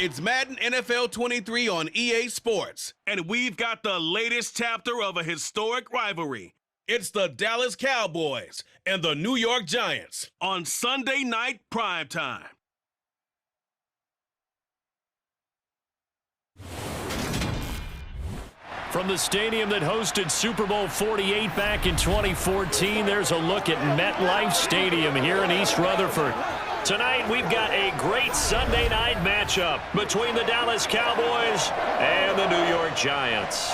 It's Madden NFL 23 on EA Sports, and we've got the latest chapter of a historic rivalry. It's the Dallas Cowboys and the New York Giants on Sunday night primetime. From the stadium that hosted Super Bowl 48 back in 2014, there's a look at MetLife Stadium here in East Rutherford. Tonight, we've got a great Sunday night matchup between the Dallas Cowboys and the New York Giants.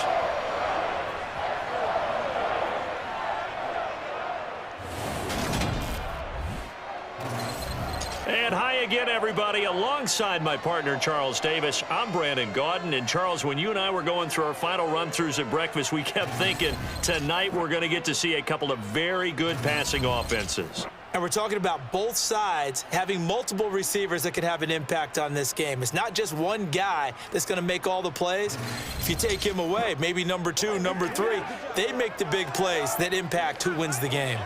And hi again, everybody. Alongside my partner, Charles Davis, I'm Brandon Gaudin. And Charles, when you and I were going through our final run-throughs at breakfast, we kept thinking tonight we're going to get to see a couple of very good passing offenses. And we're talking about both sides having multiple receivers that can have an impact on this game. It's not just one guy that's going to make all the plays. If you take him away, maybe number 2, number 3, they make the big plays that impact who wins the game.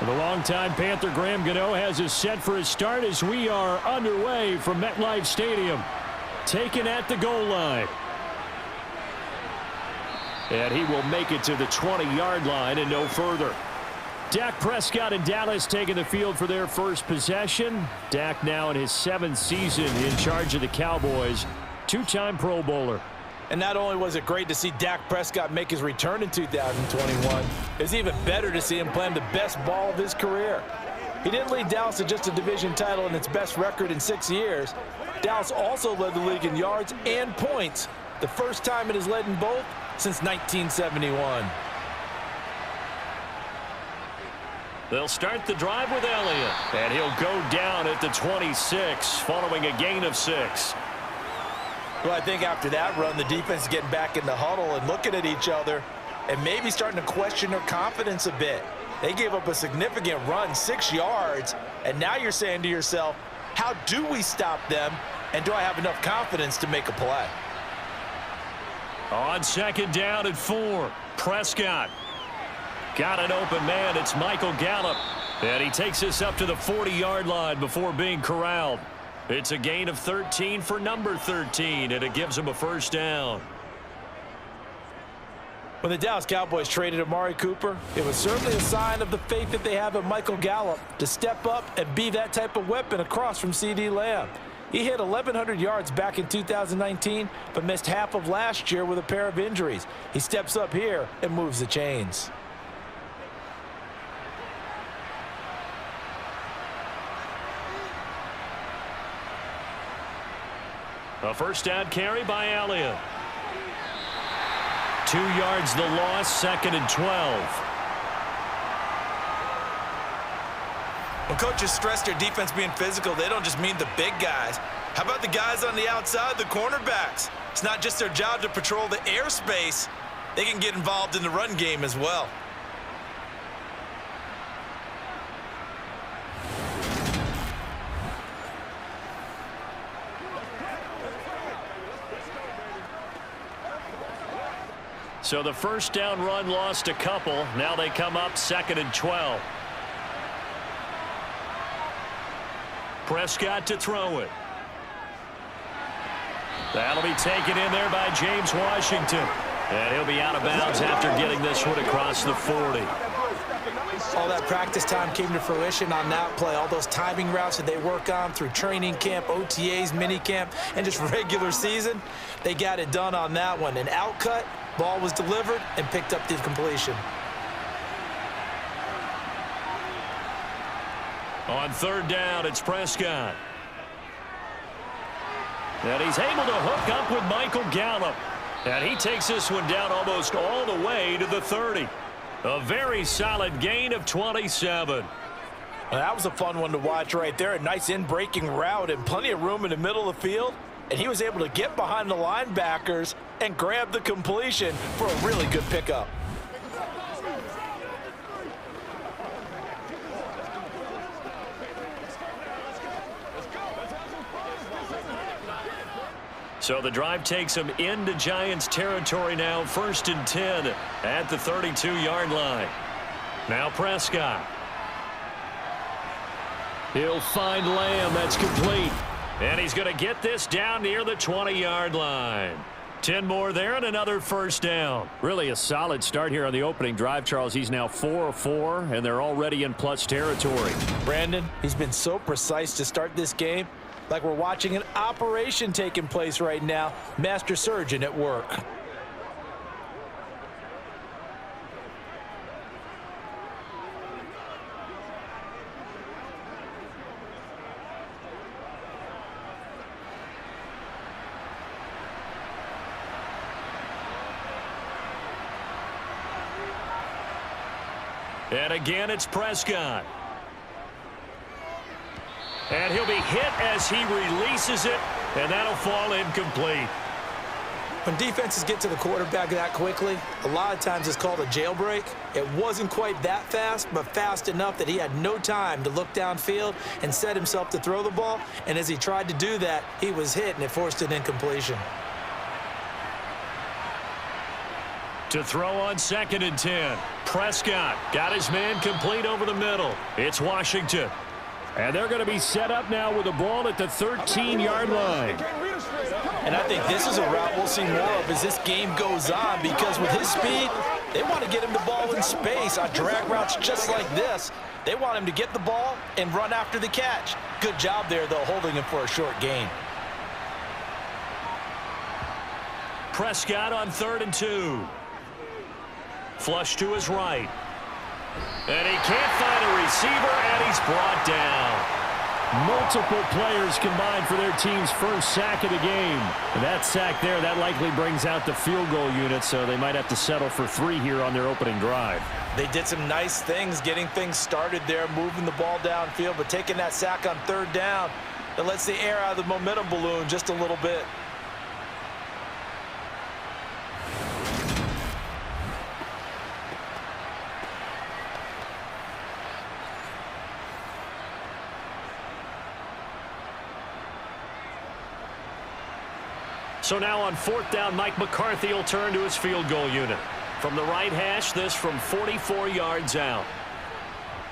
The longtime Panther Graham Gano has us set for his start as we are underway from MetLife Stadium. Taken at the goal line. And he will make it to the 20-yard line and no further. Dak Prescott and Dallas taking the field for their first possession. Dak now in his 7th season in charge of the Cowboys. Two-time Pro Bowler. And not only was it great to see Dak Prescott make his return in 2021, it's even better to see him playing the best ball of his career. He didn't lead Dallas to just a division title and its best record in 6 years. Dallas also led the league in yards and points, the first time it has led in both since 1971. They'll start the drive with Elliott, and he'll go down at the 26 following a gain of 6. Well, I think after that run, the defense is getting back in the huddle and looking at each other and maybe starting to question their confidence a bit. They gave up a significant run, 6 yards, and now you're saying to yourself, how do we stop them, and do I have enough confidence to make a play? On second down and 4, Prescott. Got an open man, it's Michael Gallup. And he takes us up to the 40-yard line before being corralled. It's a gain of 13 for number 13, and it gives him a first down. When the Dallas Cowboys traded Amari Cooper, it was certainly a sign of the faith that they have in Michael Gallup to step up and be that type of weapon across from C.D. Lamb. He hit 1,100 yards back in 2019, but missed half of last year with a pair of injuries. He steps up here and moves the chains. A first down carry by Elliott. 2 yards the loss, second and 12. When coaches stress their defense being physical, they don't just mean the big guys. How about the guys on the outside, the cornerbacks? It's not just their job to patrol the airspace. They can get involved in the run game as well. So the first down run lost a couple. Now they come up second and 12. Prescott to throw it. That'll be taken in there by James Washington. And he'll be out of bounds after getting this one across the 40. All that practice time came to fruition on that play. All those timing routes that they work on through training camp, OTAs, mini camp, and just regular season, they got it done on that one. An outcut, ball was delivered, and picked up the completion. On third down, it's Prescott. And he's able to hook up with Michael Gallup. And he takes this one down almost all the way to the 30. A very solid gain of 27. Well, that was a fun one to watch right there. A nice in-breaking route and plenty of room in the middle of the field. And he was able to get behind the linebackers and grab the completion for a really good pickup. So the drive takes him into Giants territory now. 1st and 10 at the 32-yard line. Now Prescott. He'll find Lamb. That's complete. And he's going to get this down near the 20-yard line. 10 more there and another first down. Really a solid start here on the opening drive, Charles. He's now 4 of 4, and they're already in plus territory. Brandon, he's been so precise to start this game. Like we're watching an operation taking place right now. Master surgeon at work. And again, it's Prescott. And he'll be hit as he releases it, and that'll fall incomplete. When defenses get to the quarterback that quickly, a lot of times it's called a jailbreak. It wasn't quite that fast, but fast enough that he had no time to look downfield and set himself to throw the ball. And as he tried to do that, he was hit, and it forced an incompletion. To throw on 2nd and 10. Prescott got his man complete over the middle. It's Washington. And they're going to be set up now with the ball at the 13-yard line. And I think this is a route we'll see more of as this game goes on, because with his speed, they want to get him the ball in space on drag routes just like this. They want him to get the ball and run after the catch. Good job there, though, holding him for a short gain. Prescott on 3rd and 2. Flush to his right. And he can't find a receiver, and he's brought down. Multiple players combined for their team's first sack of the game. And that sack there, that likely brings out the field goal unit, so they might have to settle for 3 here on their opening drive. They did some nice things getting things started there, moving the ball downfield, but taking that sack on 3rd down, that lets the air out of the momentum balloon just a little bit. So now on 4th down, Mike McCarthy will turn to his field goal unit. From the right hash, this from 44 yards out.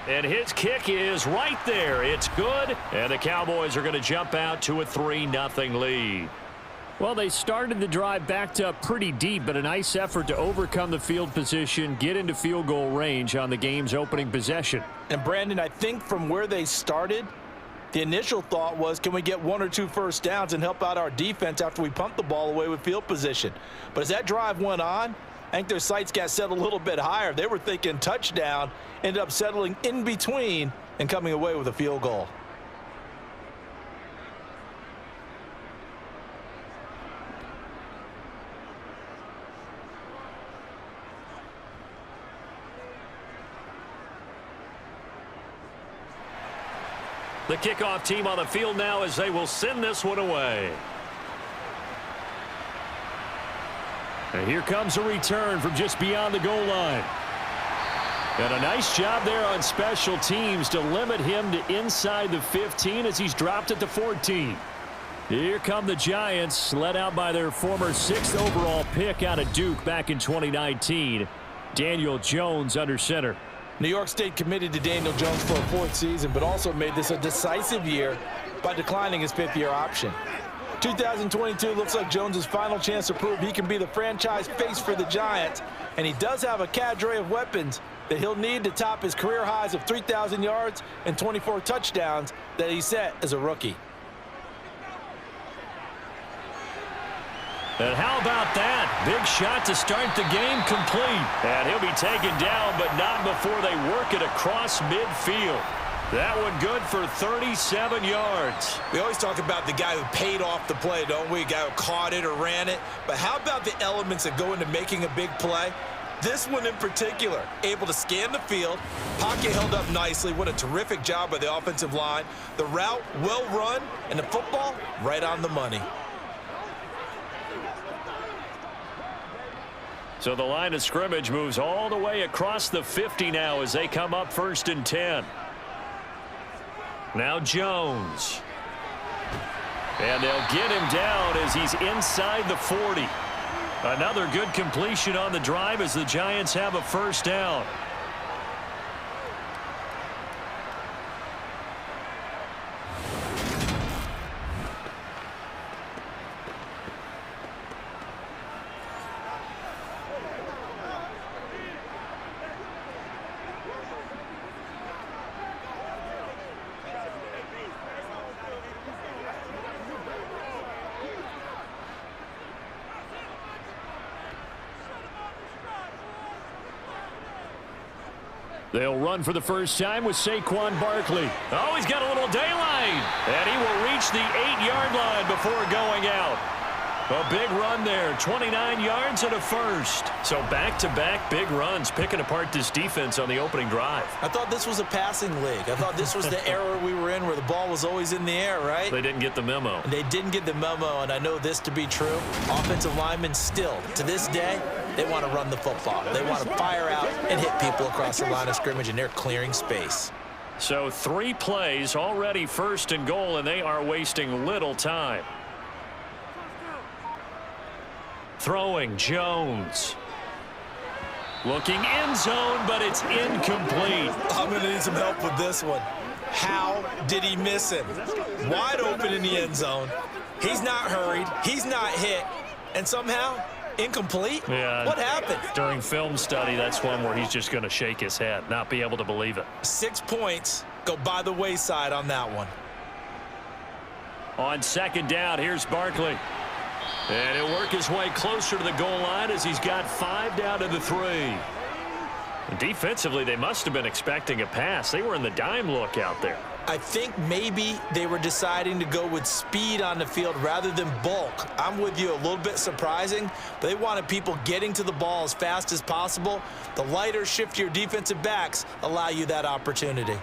And his kick is right there. It's good. And the Cowboys are going to jump out to a 3-0 lead. Well, they started the drive backed up pretty deep, but a nice effort to overcome the field position, get into field goal range on the game's opening possession. And Brandon, I think from where they started, the initial thought was, can we get 1 or 2 first downs and help out our defense after we pump the ball away with field position? But as that drive went on, I think their sights got set a little bit higher. They were thinking touchdown, ended up settling in between and coming away with a field goal. The kickoff team on the field now as they will send this one away. And here comes a return from just beyond the goal line. And a nice job there on special teams to limit him to inside the 15 as he's dropped at the 14. Here come the Giants, led out by their former 6th overall pick out of Duke back in 2019. Daniel Jones under center. New York State committed to Daniel Jones for a 4th season, but also made this a decisive year by declining his 5th-year option. 2022 looks like Jones' final chance to prove he can be the franchise face for the Giants, and he does have a cadre of weapons that he'll need to top his career highs of 3,000 yards and 24 touchdowns that he set as a rookie. And how about that? Big shot to start the game, complete. And he'll be taken down, but not before they work it across midfield. That one good for 37 yards. We always talk about the guy who paid off the play, don't we? The guy who caught it or ran it. But how about the elements that go into making a big play? This one in particular, able to scan the field, pocket held up nicely. What a terrific job by the offensive line. The route, well run, and the football, right on the money. So the line of scrimmage moves all the way across the 50 now as they come up 1st and 10. Now Jones. And they'll get him down as he's inside the 40. Another good completion on the drive as the Giants have a first down. They'll run for the first time with Saquon Barkley. Oh, he's got a little daylight. And he will reach the 8-yard line before going out. A big run there, 29 yards and a first. So back-to-back big runs, picking apart this defense on the opening drive. I thought this was a passing league. I thought this was the era we were in where the ball was always in the air, right? They didn't get the memo. And they didn't get the memo, and I know this to be true. Offensive linemen still, to this day, they want to run the football. They want to fire out and hit people across the line of scrimmage, and they're clearing space. So 3 plays, already 1st and goal, and they are wasting little time. Throwing, Jones. Looking end zone, but it's incomplete. I'm going to need some help with this one. How did he miss him? Wide open in the end zone. He's not hurried. He's not hit. And somehow, incomplete? Yeah. What happened? During film study, that's one where he's just going to shake his head, not be able to believe it. 6 points go by the wayside on that one. On 2nd down, here's Barkley. And he'll work his way closer to the goal line as he's got 5 down to the 3. Defensively, they must have been expecting a pass. They were in the dime look out there. I think maybe they were deciding to go with speed on the field rather than bulk. I'm with you, a little bit surprising, but they wanted people getting to the ball as fast as possible. The lighter, shiftier defensive backs allow you that opportunity.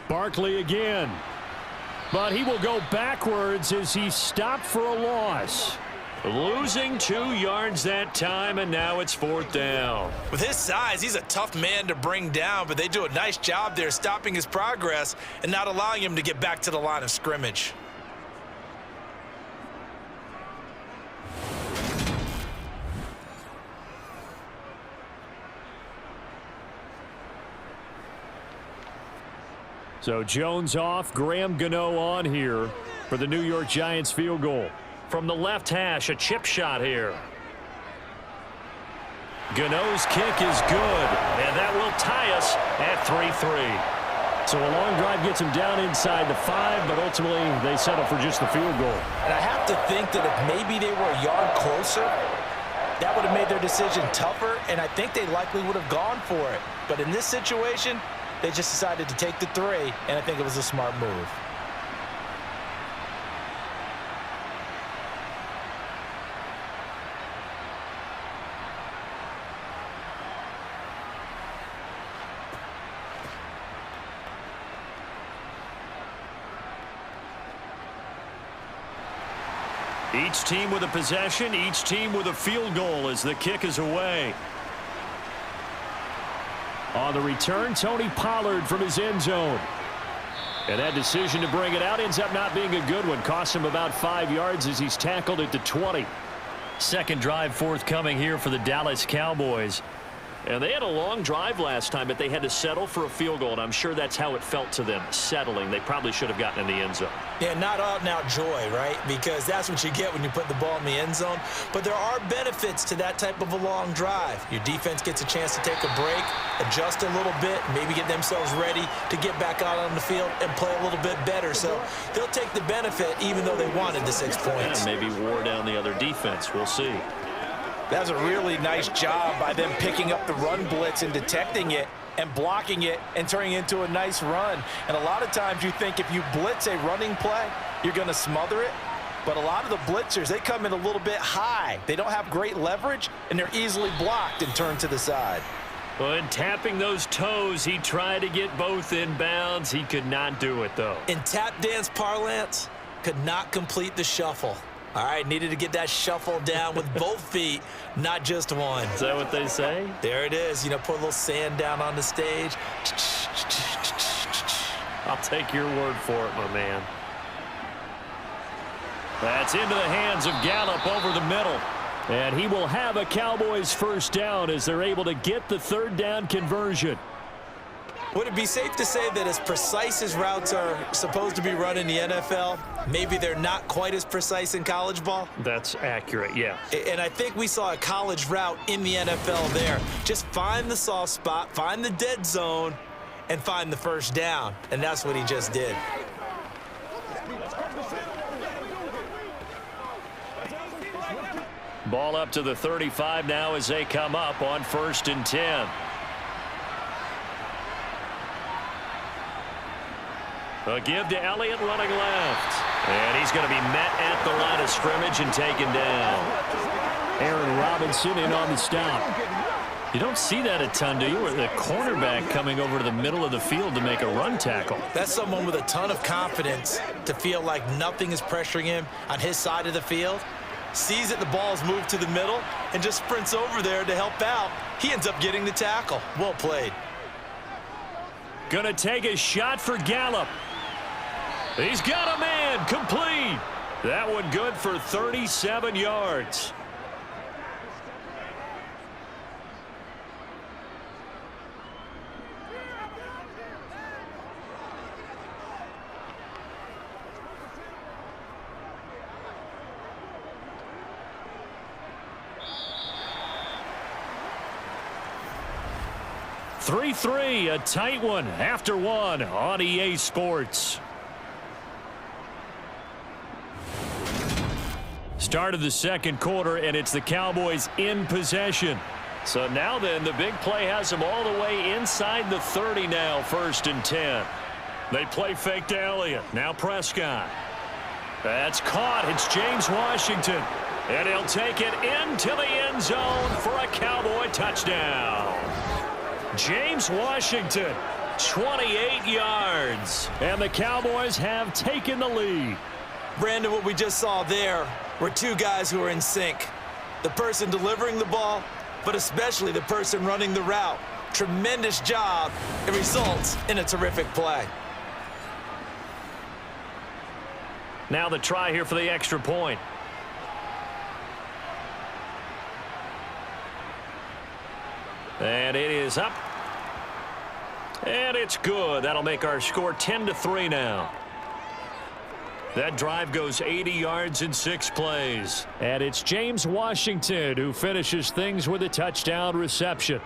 Barkley again. But he will go backwards as he stopped for a loss. Losing 2 yards that time, and now it's 4th down. With his size, he's a tough man to bring down, but they do a nice job there stopping his progress and not allowing him to get back to the line of scrimmage. So Jones off, Graham Gano on here for the New York Giants field goal. From the left hash, a chip shot here. Gano's kick is good, and that will tie us at 3-3. So a long drive gets him down inside the 5, but ultimately they settle for just the field goal. And I have to think that if maybe they were a yard closer, that would have made their decision tougher, and I think they likely would have gone for it. But in this situation, they just decided to take the 3, and I think it was a smart move. Each team with a possession, each team with a field goal as the kick is away. On the return, Tony Pollard from his end zone. And that decision to bring it out ends up not being a good one. Costs him about 5 yards as he's tackled at the 20. Second drive forthcoming here for the Dallas Cowboys. And they had a long drive last time, but they had to settle for a field goal, and I'm sure that's how it felt to them, settling. They probably should have gotten in the end zone. Yeah, not out-and-out joy, right? Because that's what you get when you put the ball in the end zone. But there are benefits to that type of a long drive. Your defense gets a chance to take a break, adjust a little bit, maybe get themselves ready to get back out on the field and play a little bit better. So they'll take the benefit even though they wanted the 6 points. Yeah, maybe wore down the other defense. We'll see. That was a really nice job by them picking up the run blitz and detecting it and blocking it and turning it into a nice run. And a lot of times you think if you blitz a running play, you're going to smother it. But a lot of the blitzers, they come in a little bit high. They don't have great leverage, and they're easily blocked and turned to the side. Well, in tapping those toes, he tried to get both in bounds. He could not do it, though. In tap dance parlance, could not complete the shuffle. All right, needed to get that shuffle down with both feet, not just one. Is that what they say? There it is. You know, put a little sand down on the stage. I'll take your word for it, my man. That's into the hands of Gallup over the middle. And he will have a Cowboys first down as they're able to get the third down conversion. Would it be safe to say that as precise as routes are supposed to be run in the NFL, maybe they're not quite as precise in college ball? That's accurate, yeah. And I think we saw a college route in the NFL there. Just find the soft spot, find the dead zone, and find the first down. And that's what he just did. Ball up to the 35 now as they come up on 1st and 10. A give to Elliott running left. And he's going to be met at the line of scrimmage and taken down. Aaron Robinson in on the stop. You don't see that a ton, do you? Or the cornerback coming over to the middle of the field to make a run tackle. That's someone with a ton of confidence to feel like nothing is pressuring him on his side of the field. Sees that the ball's moved to the middle and just sprints over there to help out. He ends up getting the tackle. Well played. Gonna take a shot for Gallup. He's got a man, complete. That one good for 37 yards. A tight one after one on EA Sports. Start of the second quarter, and it's the Cowboys in possession. So now then, the big play has them all the way inside the 30 now, 1st and 10. They play fake to Elliott. Now Prescott. That's caught. It's James Washington. And he'll take it into the end zone for a Cowboy touchdown. James Washington, 28 yards. And the Cowboys have taken the lead. Brandon, what we just saw there were two guys who are in sync. The person delivering the ball, but especially the person running the route. Tremendous job. It results in a terrific play. Now the try here for the extra point. And it is up. And it's good. That'll make our score 10-3 now. That drive goes 80 yards in 6 plays. And it's James Washington who finishes things with a touchdown reception.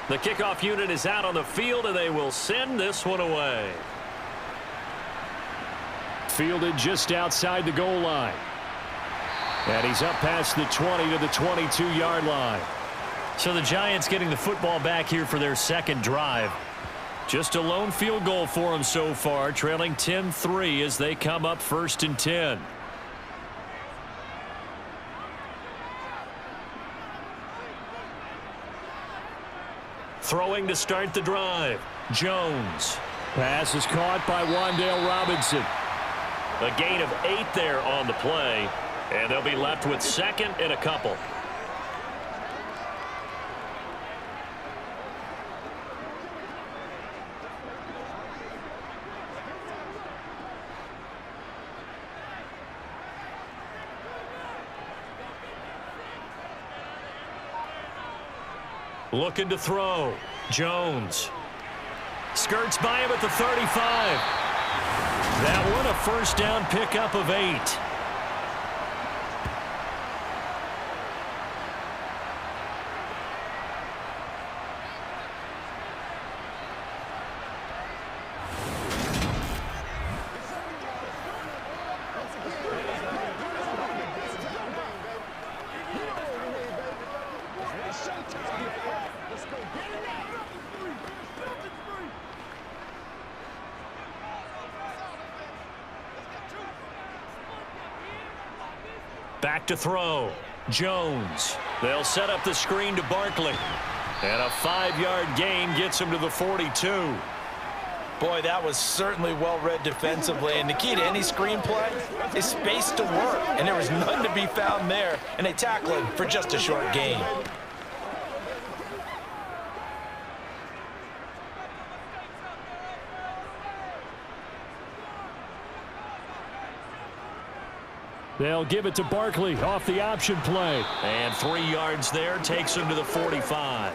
The kickoff unit is out on the field, and they will send this one away. Fielded just outside the goal line. And he's up past the 20 to the 22-yard line. So the Giants getting the football back here for their second drive. Just a lone field goal for them so far, trailing 10-3 as they come up 1st and 10. Throwing to start the drive. Jones. Pass is caught by Wan'Dale Robinson. A gain of 8 there on the play. And they'll be left with 2nd and a couple. Looking to throw. Jones. Skirts by him at the 35. That one a first down pickup of 8. Back to throw. Jones. They'll set up the screen to Barkley. And a 5-yard gain gets him to the 42. Boy, that was certainly well-read defensively. And the key to any screen play is space to work. And there was none to be found there. And they tackle him for just a short gain. They'll give it to Barkley off the option play. And 3 yards there takes him to the 45.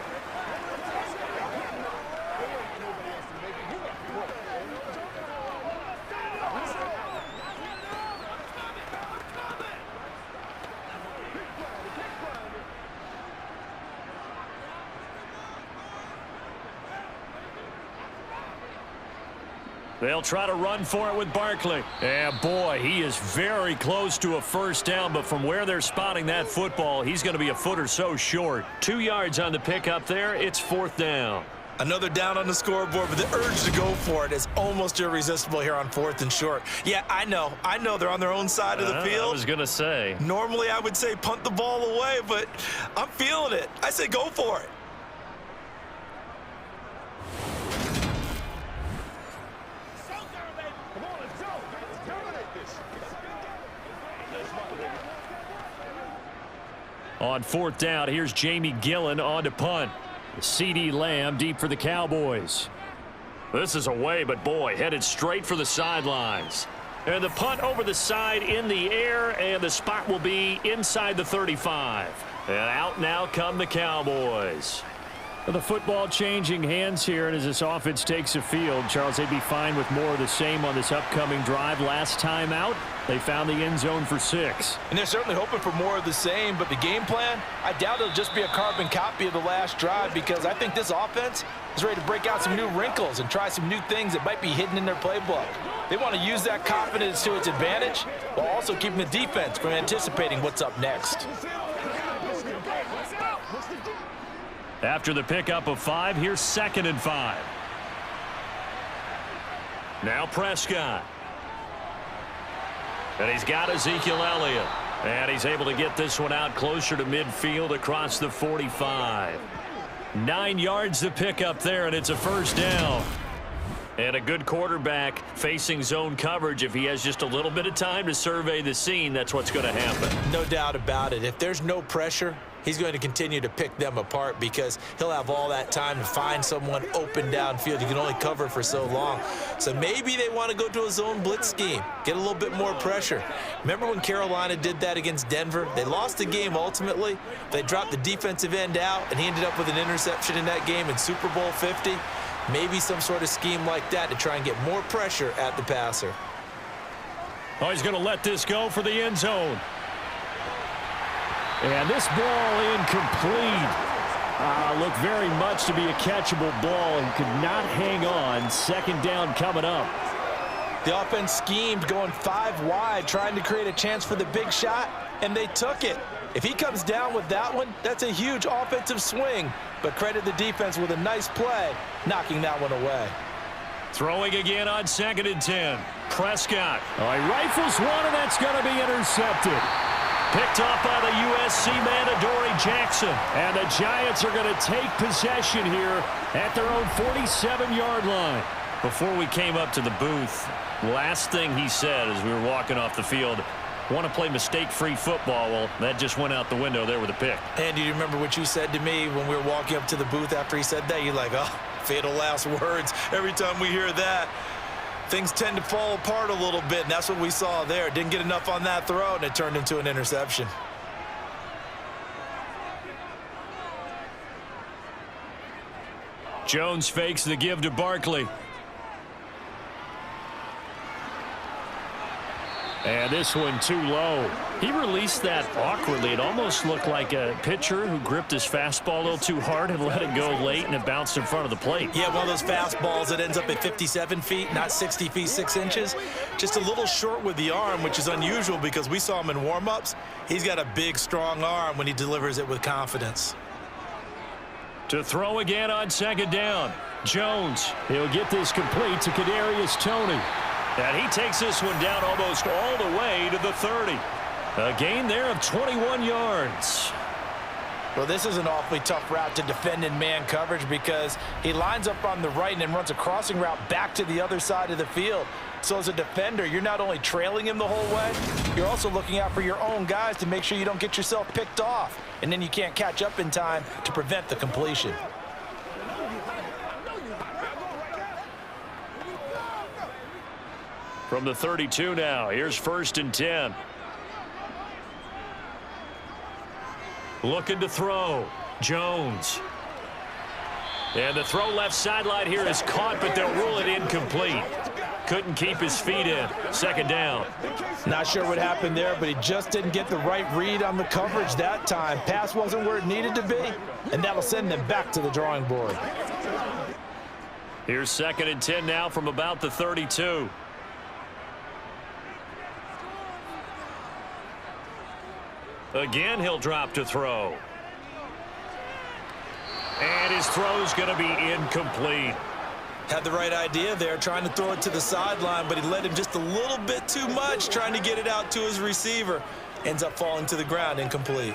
They'll try to run for it with Barkley. And boy, he is very close to a first down, but from where they're spotting that football, he's going to be a foot or so short. 2 yards on the pickup there. It's 4th down. Another down on the scoreboard, but the urge to go for it is almost irresistible here on 4th and short. Yeah, I know they're on their own side of the field. I was going to say. Normally I would say punt the ball away, but I'm feeling it. I say go for it. On 4th down, here's Jamie Gillen on to punt. CeeDee Lamb deep for the Cowboys. This is away, but boy, headed straight for the sidelines. And the punt over the side in the air, and the spot will be inside the 35. And out now come the Cowboys. The football changing hands here, and as this offense takes the field, Charles, they'd be fine with more of the same on this upcoming drive. Last time out, they found the end zone for 6. And they're certainly hoping for more of the same, but the game plan, I doubt it'll just be a carbon copy of the last drive, because I think this offense is ready to break out some new wrinkles and try some new things that might be hidden in their playbook. They want to use that confidence to its advantage while also keeping the defense from anticipating what's up next. After the pickup of 5, here's 2nd and 5. Now Prescott. And he's got Ezekiel Elliott. And he's able to get this one out closer to midfield across the 45. 9 yards to pick up there, and it's a first down. And a good quarterback facing zone coverage. If he has just a little bit of time to survey the scene, that's what's going to happen. No doubt about it. If there's no pressure, he's going to continue to pick them apart because he'll have all that time to find someone open downfield. You can only cover for so long. So maybe they want to go to a zone blitz scheme, get a little bit more pressure. Remember when Carolina did that against Denver? They lost the game ultimately. They dropped the defensive end out, and he ended up with an interception in that game in Super Bowl 50. Maybe some sort of scheme like that to try and get more pressure at the passer. Oh, he's going to let this go for the end zone. And this ball incomplete. Looked very much to be a catchable ball and could not hang on. 2nd down coming up. The offense schemed going 5 wide, trying to create a chance for the big shot, and they took it. If he comes down with that one, that's a huge offensive swing. But credit the defense with a nice play, knocking that one away. Throwing again on 2nd and 10. Prescott. He rifles one, and that's going to be intercepted. Picked off by the USC man, Adoree Jackson. And the Giants are going to take possession here at their own 47-yard line. Before we came up to the booth, last thing he said as we were walking off the field, want to play mistake-free football. Well, that just went out the window there with a pick. And do you remember what you said to me when we were walking up to the booth after he said that? You're like, oh, fatal last words. Every time we hear that, things tend to fall apart a little bit, and that's what we saw there. Didn't get enough on that throw, and it turned into an interception. Jones fakes the give to Barkley. And this one too low. He released that awkwardly. It almost looked like a pitcher who gripped his fastball a little too hard and let it go late, and it bounced in front of the plate. Yeah, one of those fastballs that ends up at 57 feet, not 60 feet, 6 inches. Just a little short with the arm, which is unusual because we saw him in warm-ups. He's got a big, strong arm when he delivers it with confidence. To throw again on second down. Jones. He'll get this complete to Kadarius Toney. And he takes this one down almost all the way to the 30. A gain there of 21 yards. Well, this is an awfully tough route to defend in man coverage because he lines up on the right and then runs a crossing route back to the other side of the field. So as a defender, you're not only trailing him the whole way, you're also looking out for your own guys to make sure you don't get yourself picked off. And then you can't catch up in time to prevent the completion. From the 32 now, here's 1st and 10. Looking to throw. Jones. And the throw left sideline here is caught, but they'll rule it incomplete. Couldn't keep his feet in. 2nd down. Not sure what happened there, but he just didn't get the right read on the coverage that time. Pass wasn't where it needed to be, and that'll send them back to the drawing board. Here's 2nd and 10 now from about the 32. Again, he'll drop to throw. And his throw's going to be incomplete. Had the right idea there, trying to throw it to the sideline, but he led him just a little bit too much, trying to get it out to his receiver. Ends up falling to the ground, incomplete.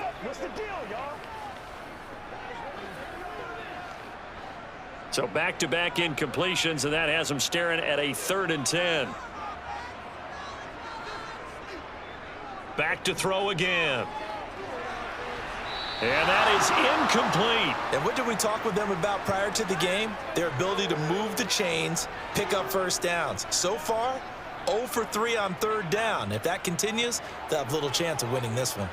So back-to-back incompletions, and that has him staring at a 3rd and 10. Back to throw again. And that is incomplete. And what did we talk with them about prior to the game? Their ability to move the chains, pick up first downs. So far, 0 for 3 on 3rd down. If that continues, they'll have little chance of winning this one.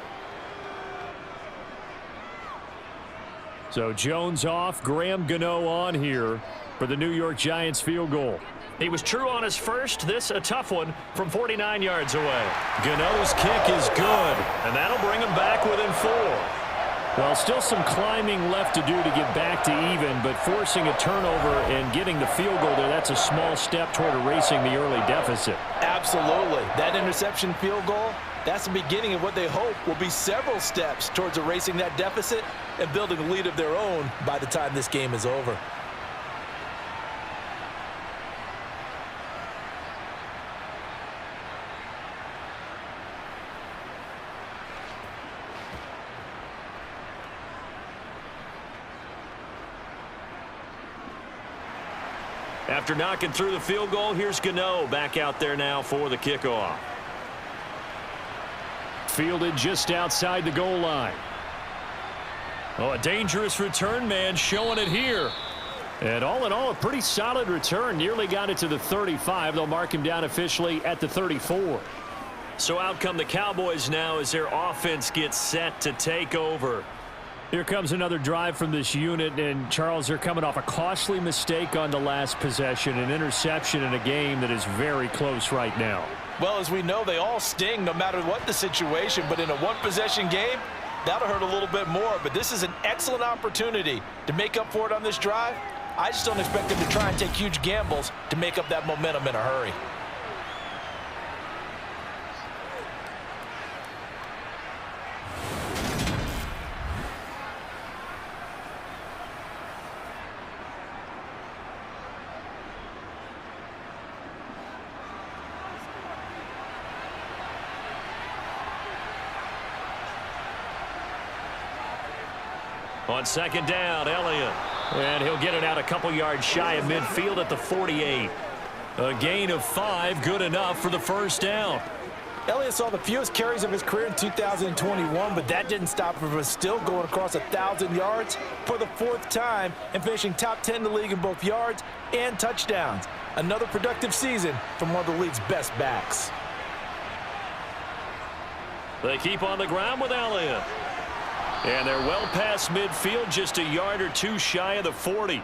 So Jones off, Graham Gano on here for the New York Giants field goal. He was true on his first. This a tough one from 49 yards away. Gano's kick is good, and that'll bring him back within 4. Well, still some climbing left to do to get back to even, but forcing a turnover and getting the field goal there, that's a small step toward erasing the early deficit. Absolutely. That interception field goal, that's the beginning of what they hope will be several steps towards erasing that deficit and building a lead of their own by the time this game is over. After knocking through the field goal, here's Gano back out there now for the kickoff. Fielded just outside the goal line. Oh, a dangerous return man showing it here. And all in all, a pretty solid return. Nearly got it to the 35. They'll mark him down officially at the 34. So out come the Cowboys now as their offense gets set to take over. Here comes another drive from this unit, and Charles, they're coming off a costly mistake on the last possession, an interception in a game that is very close right now. Well, as we know, they all sting no matter what the situation, but in a one-possession game, that'll hurt a little bit more. But this is an excellent opportunity to make up for it on this drive. I just don't expect them to try and take huge gambles to make up that momentum in a hurry. On 2nd down, Elliott. And he'll get it out a couple yards shy of midfield at the 48. A gain of 5, good enough for the 1st down. Elliott saw the fewest carries of his career in 2021, but that didn't stop him from still going across 1,000 yards for the 4th time and finishing top 10 in the league in both yards and touchdowns. Another productive season from one of the league's best backs. They keep on the ground with Elliott. And they're well past midfield, just a yard or two shy of the 40.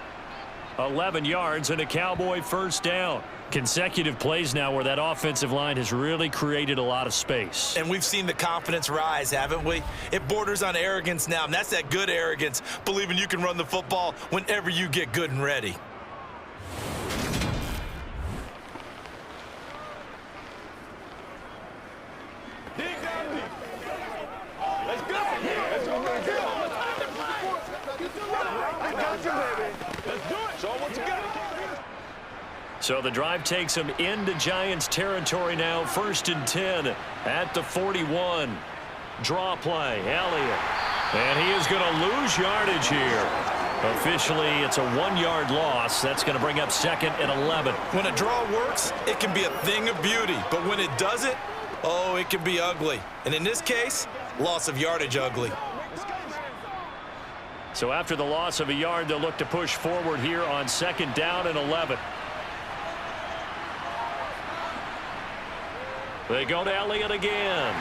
11 yards and a Cowboy first down. Consecutive plays now where that offensive line has really created a lot of space. And we've seen the confidence rise, haven't we? It borders on arrogance now, and that's that good arrogance, believing you can run the football whenever you get good and ready. So the drive takes him into Giants territory now, 1st and 10 at the 41. Draw play, Elliott. And he is going to lose yardage here. Officially, it's a 1-yard loss. That's going to bring up 2nd and 11. When a draw works, it can be a thing of beauty. But when it doesn't, oh, it can be ugly. And in this case, loss of yardage ugly. So after the loss of a yard, they'll look to push forward here on 2nd down and 11. They go to Elliott again.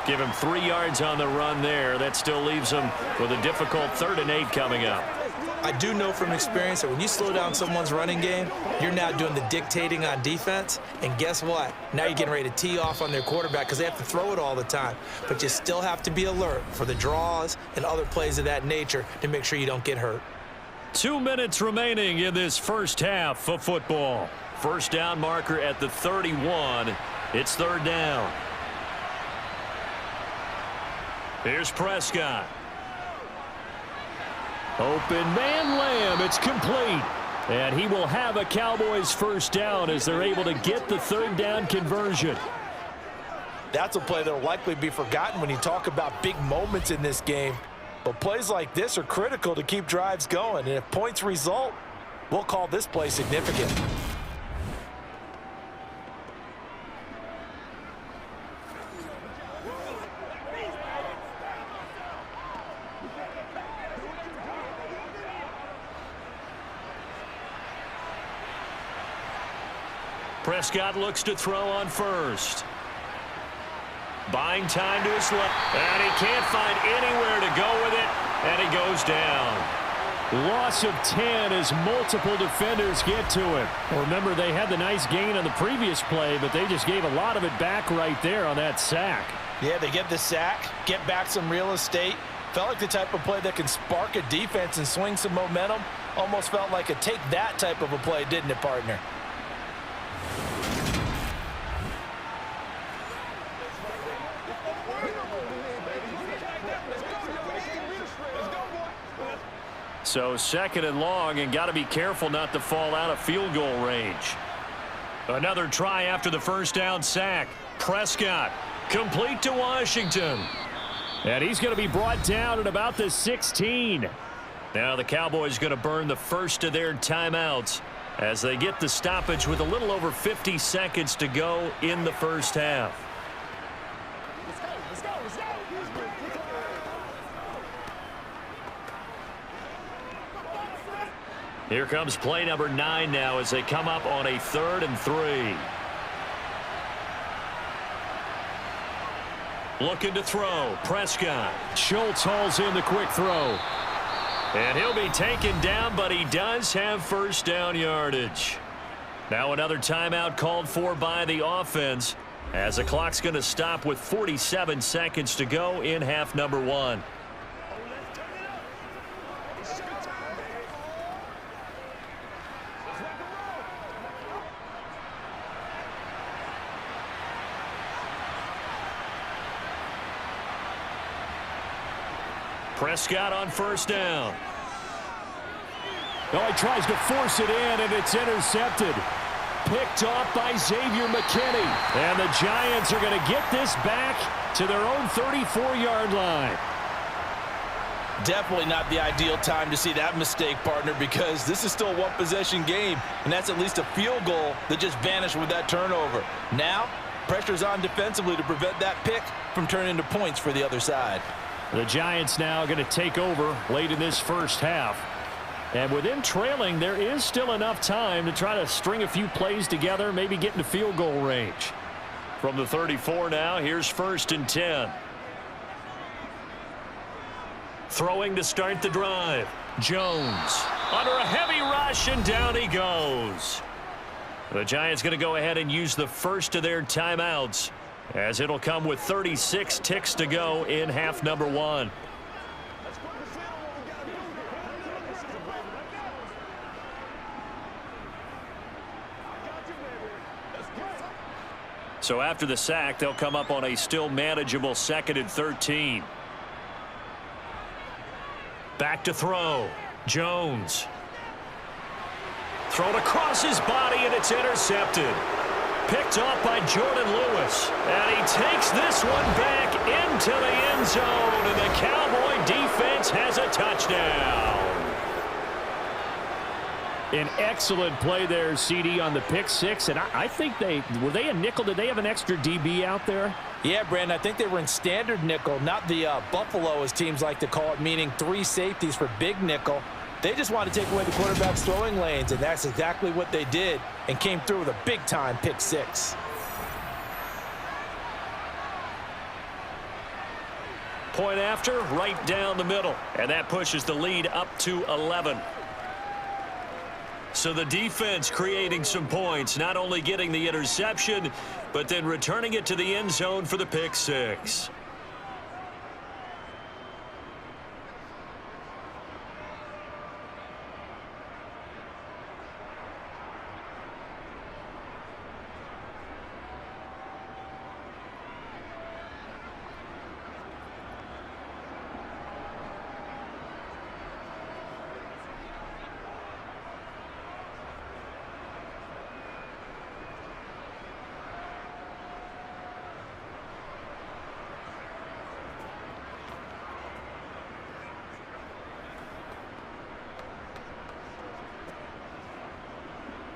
Give him 3 yards on the run there. That still leaves him with a difficult 3rd and 8 coming up. I do know from experience that when you slow down someone's running game, you're now doing the dictating on defense. And guess what? Now you're getting ready to tee off on their quarterback because they have to throw it all the time. But you still have to be alert for the draws and other plays of that nature to make sure you don't get hurt. 2 minutes remaining in this first half of football. First down marker at the 31. It's 3rd down. Here's Prescott. Open man Lamb. It's complete. And he will have a Cowboys first down as they're able to get the 3rd down conversion. That's a play that will likely be forgotten when you talk about big moments in this game. But plays like this are critical to keep drives going. And if points result, we'll call this play significant. Prescott looks to throw on first. Buying time to his left. And he can't find anywhere to go with it. And he goes down. Loss of 10 as multiple defenders get to him. Remember, they had the nice gain on the previous play, but they just gave a lot of it back right there on that sack. Yeah, they get the sack, get back some real estate. Felt like the type of play that can spark a defense and swing some momentum. Almost felt like a take that type of a play, didn't it, partner? So 2nd and long, and got to be careful not to fall out of field goal range. Another try after the first down sack. Prescott complete to Washington. And he's going to be brought down at about the 16. Now the Cowboys going to burn the first of their timeouts as they get the stoppage with a little over 50 seconds to go in the first half. Here comes play number 9 now as they come up on a 3rd and 3. Looking to throw. Prescott. Schultz hauls in the quick throw. And he'll be taken down, but he does have first down yardage. Now another timeout called for by the offense as the clock's going to stop with 47 seconds to go in half number 1. Prescott on first down. Oh, he tries to force it in, and it's intercepted. Picked off by Xavier McKinney. And the Giants are going to get this back to their own 34-yard line. Definitely not the ideal time to see that mistake, partner, because this is still a one-possession game, and that's at least a field goal that just vanished with that turnover. Now, pressure's on defensively to prevent that pick from turning into points for the other side. The Giants now going to take over late in this first half. And with them trailing, there is still enough time to try to string a few plays together, maybe get into field goal range. From the 34 now, here's 1st and 10. Throwing to start the drive. Jones under a heavy rush, and down he goes. The Giants going to go ahead and use the first of their timeouts, as it'll come with 36 ticks to go in half number 1. So after the sack, they'll come up on a still manageable 2nd and 13. Back to throw. Jones. Thrown across his body, and it's intercepted. Picked off by Jordan Lewis. And he takes this one back into the end zone, and the Cowboy defense has a touchdown. An excellent play there, CD, on the pick six. And I think were they a nickel? Did they have an extra DB out there? Yeah, Brandon, I think they were in standard nickel, not the Buffalo, as teams like to call it, meaning 3 safeties for big nickel. They just want to take away the quarterback's throwing lanes, and that's exactly what they did, and came through with a big-time pick six. Point after, right down the middle. And that pushes the lead up to 11. So the defense creating some points, not only getting the interception, but then returning it to the end zone for the pick six.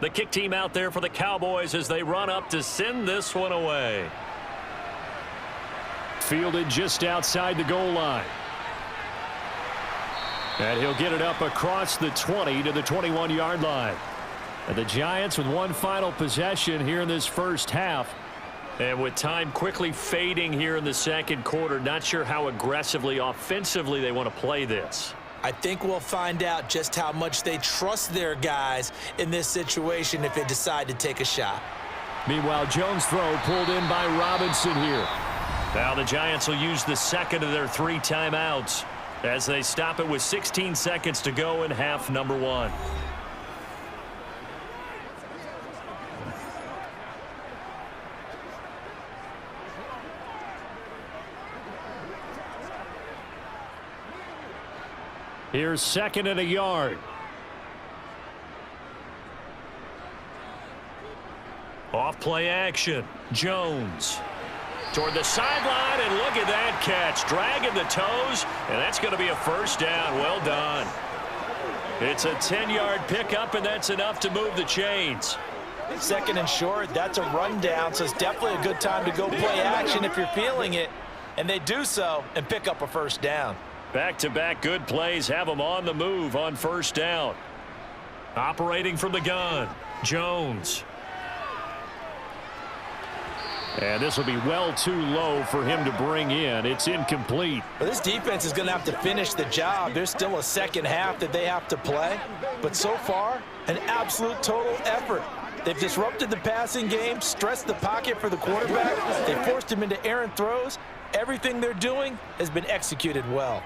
The kick team out there for the Cowboys as they run up to send this one away. Fielded just outside the goal line. And he'll get it up across the 20 to the 21-yard line. And the Giants with one final possession here in this first half. And with time quickly fading here in the second quarter, not sure how aggressively, offensively they want to play this. I think we'll find out just how much they trust their guys in this situation if they decide to take a shot. Meanwhile, Jones' throw pulled in by Robinson here. Now the Giants will use the second of their 3 timeouts as they stop it with 16 seconds to go in half number 1. Here's 2nd and a yard. Off play action. Jones toward the sideline, and look at that catch. Dragging the toes, and that's going to be a first down. Well done. It's a 10-yard pickup, and that's enough to move the chains. 2nd and short, that's a rundown, so it's definitely a good time to go play action if you're feeling it. And they do so and pick up a first down. Back-to-back good plays have them on the move on first down. Operating from the gun, Jones. And this will be well too low for him to bring in. It's incomplete. Well, this defense is going to have to finish the job. There's still a second half that they have to play. But so far, an absolute total effort. They've disrupted the passing game, stressed the pocket for the quarterback. They forced him into errant throws. Everything they're doing has been executed well.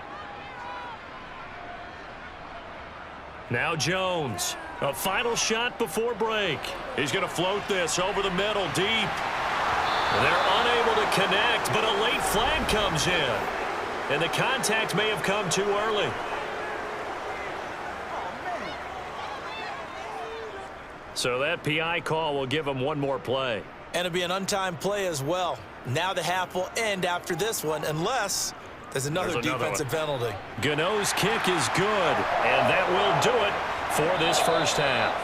Now Jones, a final shot before break. He's going to float this over the middle deep. They're unable to connect, but a late flag comes in. And the contact may have come too early. So that PI call will give him one more play. And it'll be an untimed play as well. Now the half will end after this one, unless there's another defensive penalty. Gano's kick is good, and that will do it for this first half.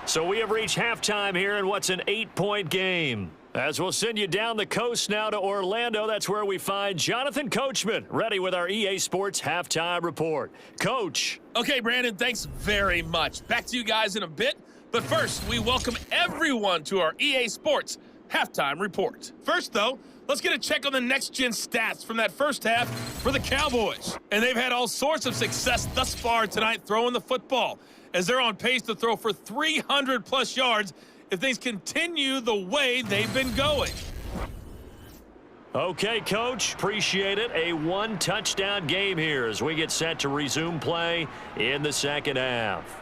So we have reached halftime here in what's an 8-point game. As we'll send you down the coast now to Orlando, that's where we find Jonathan Coachman, ready with our EA Sports Halftime Report. Coach. Okay, Brandon, thanks very much. Back to you guys in a bit. But first, we welcome everyone to our EA Sports Halftime Report. First, though, let's get a check on the next-gen stats from that first half for the Cowboys. And they've had all sorts of success thus far tonight throwing the football, as they're on pace to throw for 300-plus yards if things continue the way they've been going. Okay, Coach, appreciate it. A one-touchdown game here as we get set to resume play in the second half.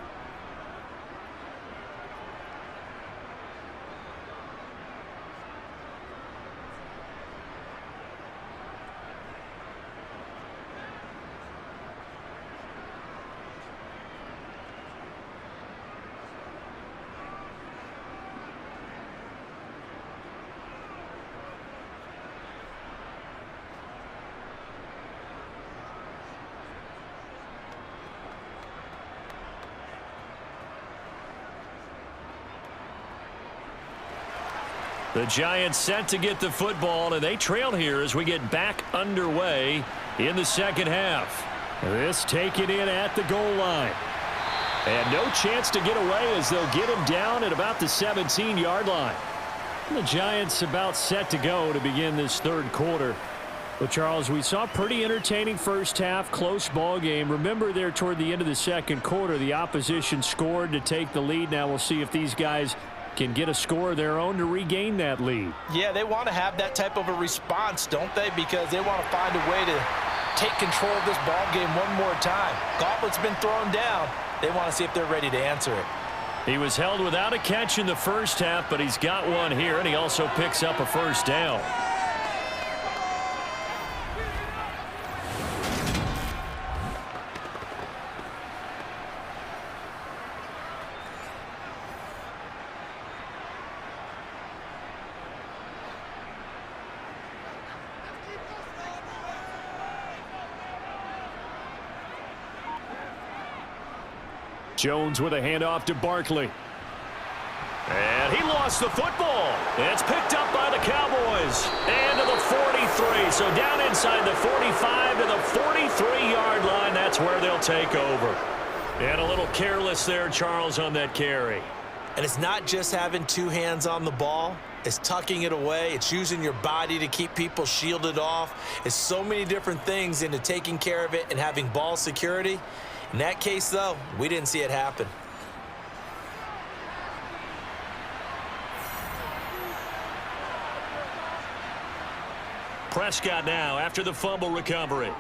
The Giants set to get the football, and they trail here as we get back underway in the second half. This taken in at the goal line. And no chance to get away as they'll get him down at about the 17-yard line. The Giants about set to go to begin this third quarter. Well, Charles, we saw a pretty entertaining first half, close ball game. Remember there toward the end of the second quarter, the opposition scored to take the lead. Now we'll see if these guys can get a score of their own to regain that lead. Yeah, they want to have that type of a response, don't they? Because they want to find a way to take control of this ball game one more time. Gauntlet's been thrown down. They want to see if they're ready to answer it. He was held without a catch in the first half, but he's got one here, and he also picks up a first down. Jones with a handoff to Barkley. And he lost the football. It's picked up by the Cowboys. And to the 43. So down inside the 45 to the 43-yard line. That's where they'll take over. And a little careless there, Charles, on that carry. And it's not just having two hands on the ball. It's tucking it away. It's using your body to keep people shielded off. It's so many different things into taking care of it and having ball security. In that case, though, we didn't see it happen. Prescott now after the fumble recovery.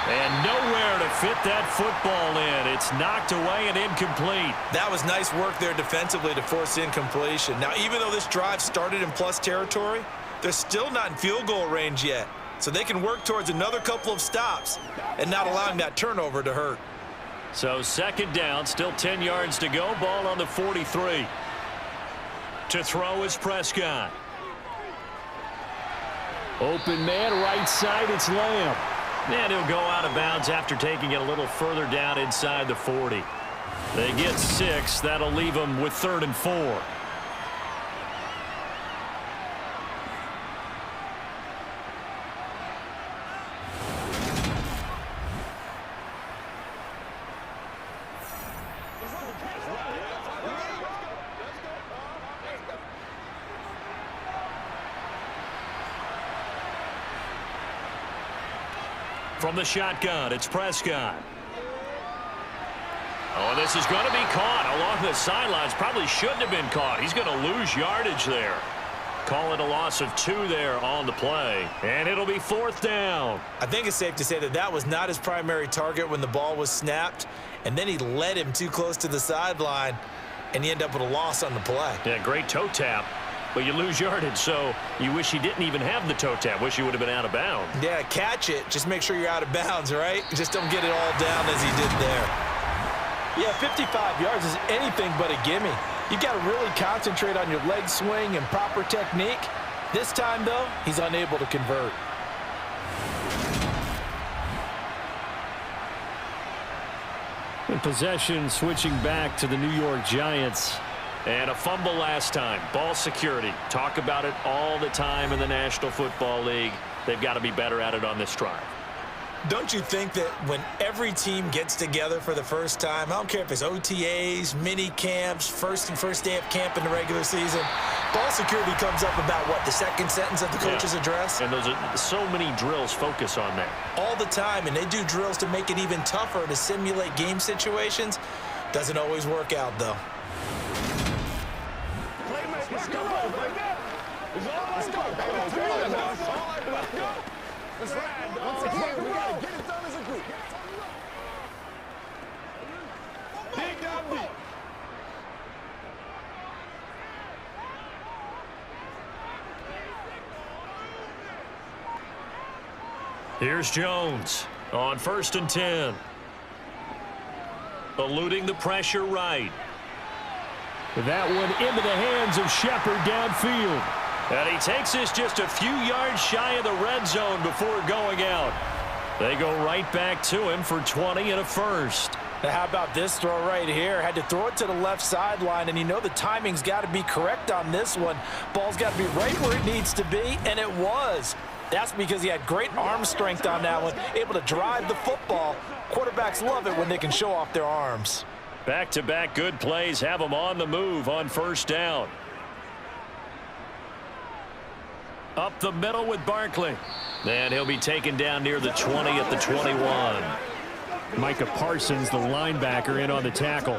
And nowhere to fit that football in. It's knocked away and incomplete. That was nice work there defensively to force incompletion. Now, even though this drive started in plus territory, they're still not in field goal range yet. So they can work towards another couple of stops and not allowing that turnover to hurt. So second down, still 10 yards to go. Ball on the 43. To throw is Prescott. Open man, right side, it's Lamb. And he'll go out of bounds after taking it a little further down inside the 40. They get 6. That'll leave them with 3rd and 4. From the shotgun, it's Prescott. Oh, this is going to be caught along the sidelines. Probably shouldn't have been caught. He's going to lose yardage there. Call it a loss of 2 there on the play. And it'll be 4th down. I think it's safe to say that that was not his primary target when the ball was snapped. And then he led him too close to the sideline, and he ended up with a loss on the play. Yeah, great toe tap. But you lose yardage, so you wish he didn't even have the toe tap. Wish he would have been out of bounds. Yeah, catch it. Just make sure you're out of bounds, right? Just don't get it all down as he did there. Yeah, 55 yards is anything but a gimme. You got to really concentrate on your leg swing and proper technique. This time, though, he's unable to convert. In possession, switching back to the New York Giants. And a fumble last time. Ball security. Talk about it all the time in the National Football League. They've got to be better at it on this drive. Don't you think that when every team gets together for the first time, I don't care if it's OTAs, mini camps, first day of camp in the regular season, ball security comes up about what, the second sentence of the coach's address? And those are so many drills focus on that. All the time, and they do drills to make it even tougher to simulate game situations. Doesn't always work out, though. Here's Jones on 1st and 10. Eluding the pressure right. That one into the hands of Shepard downfield. And he takes this just a few yards shy of the red zone before going out. They go right back to him for 20 and a first. Now, how about this throw right here? Had to throw it to the left sideline, and you know the timing's got to be correct on this one. Ball's got to be right where it needs to be, and it was. That's because he had great arm strength on that one, able to drive the football. Quarterbacks love it when they can show off their arms. Back-to-back good plays have him on the move on 1st down. Up the middle with Barkley. And he'll be taken down near the 20 at the 21. Micah Parsons, the linebacker, in on the tackle.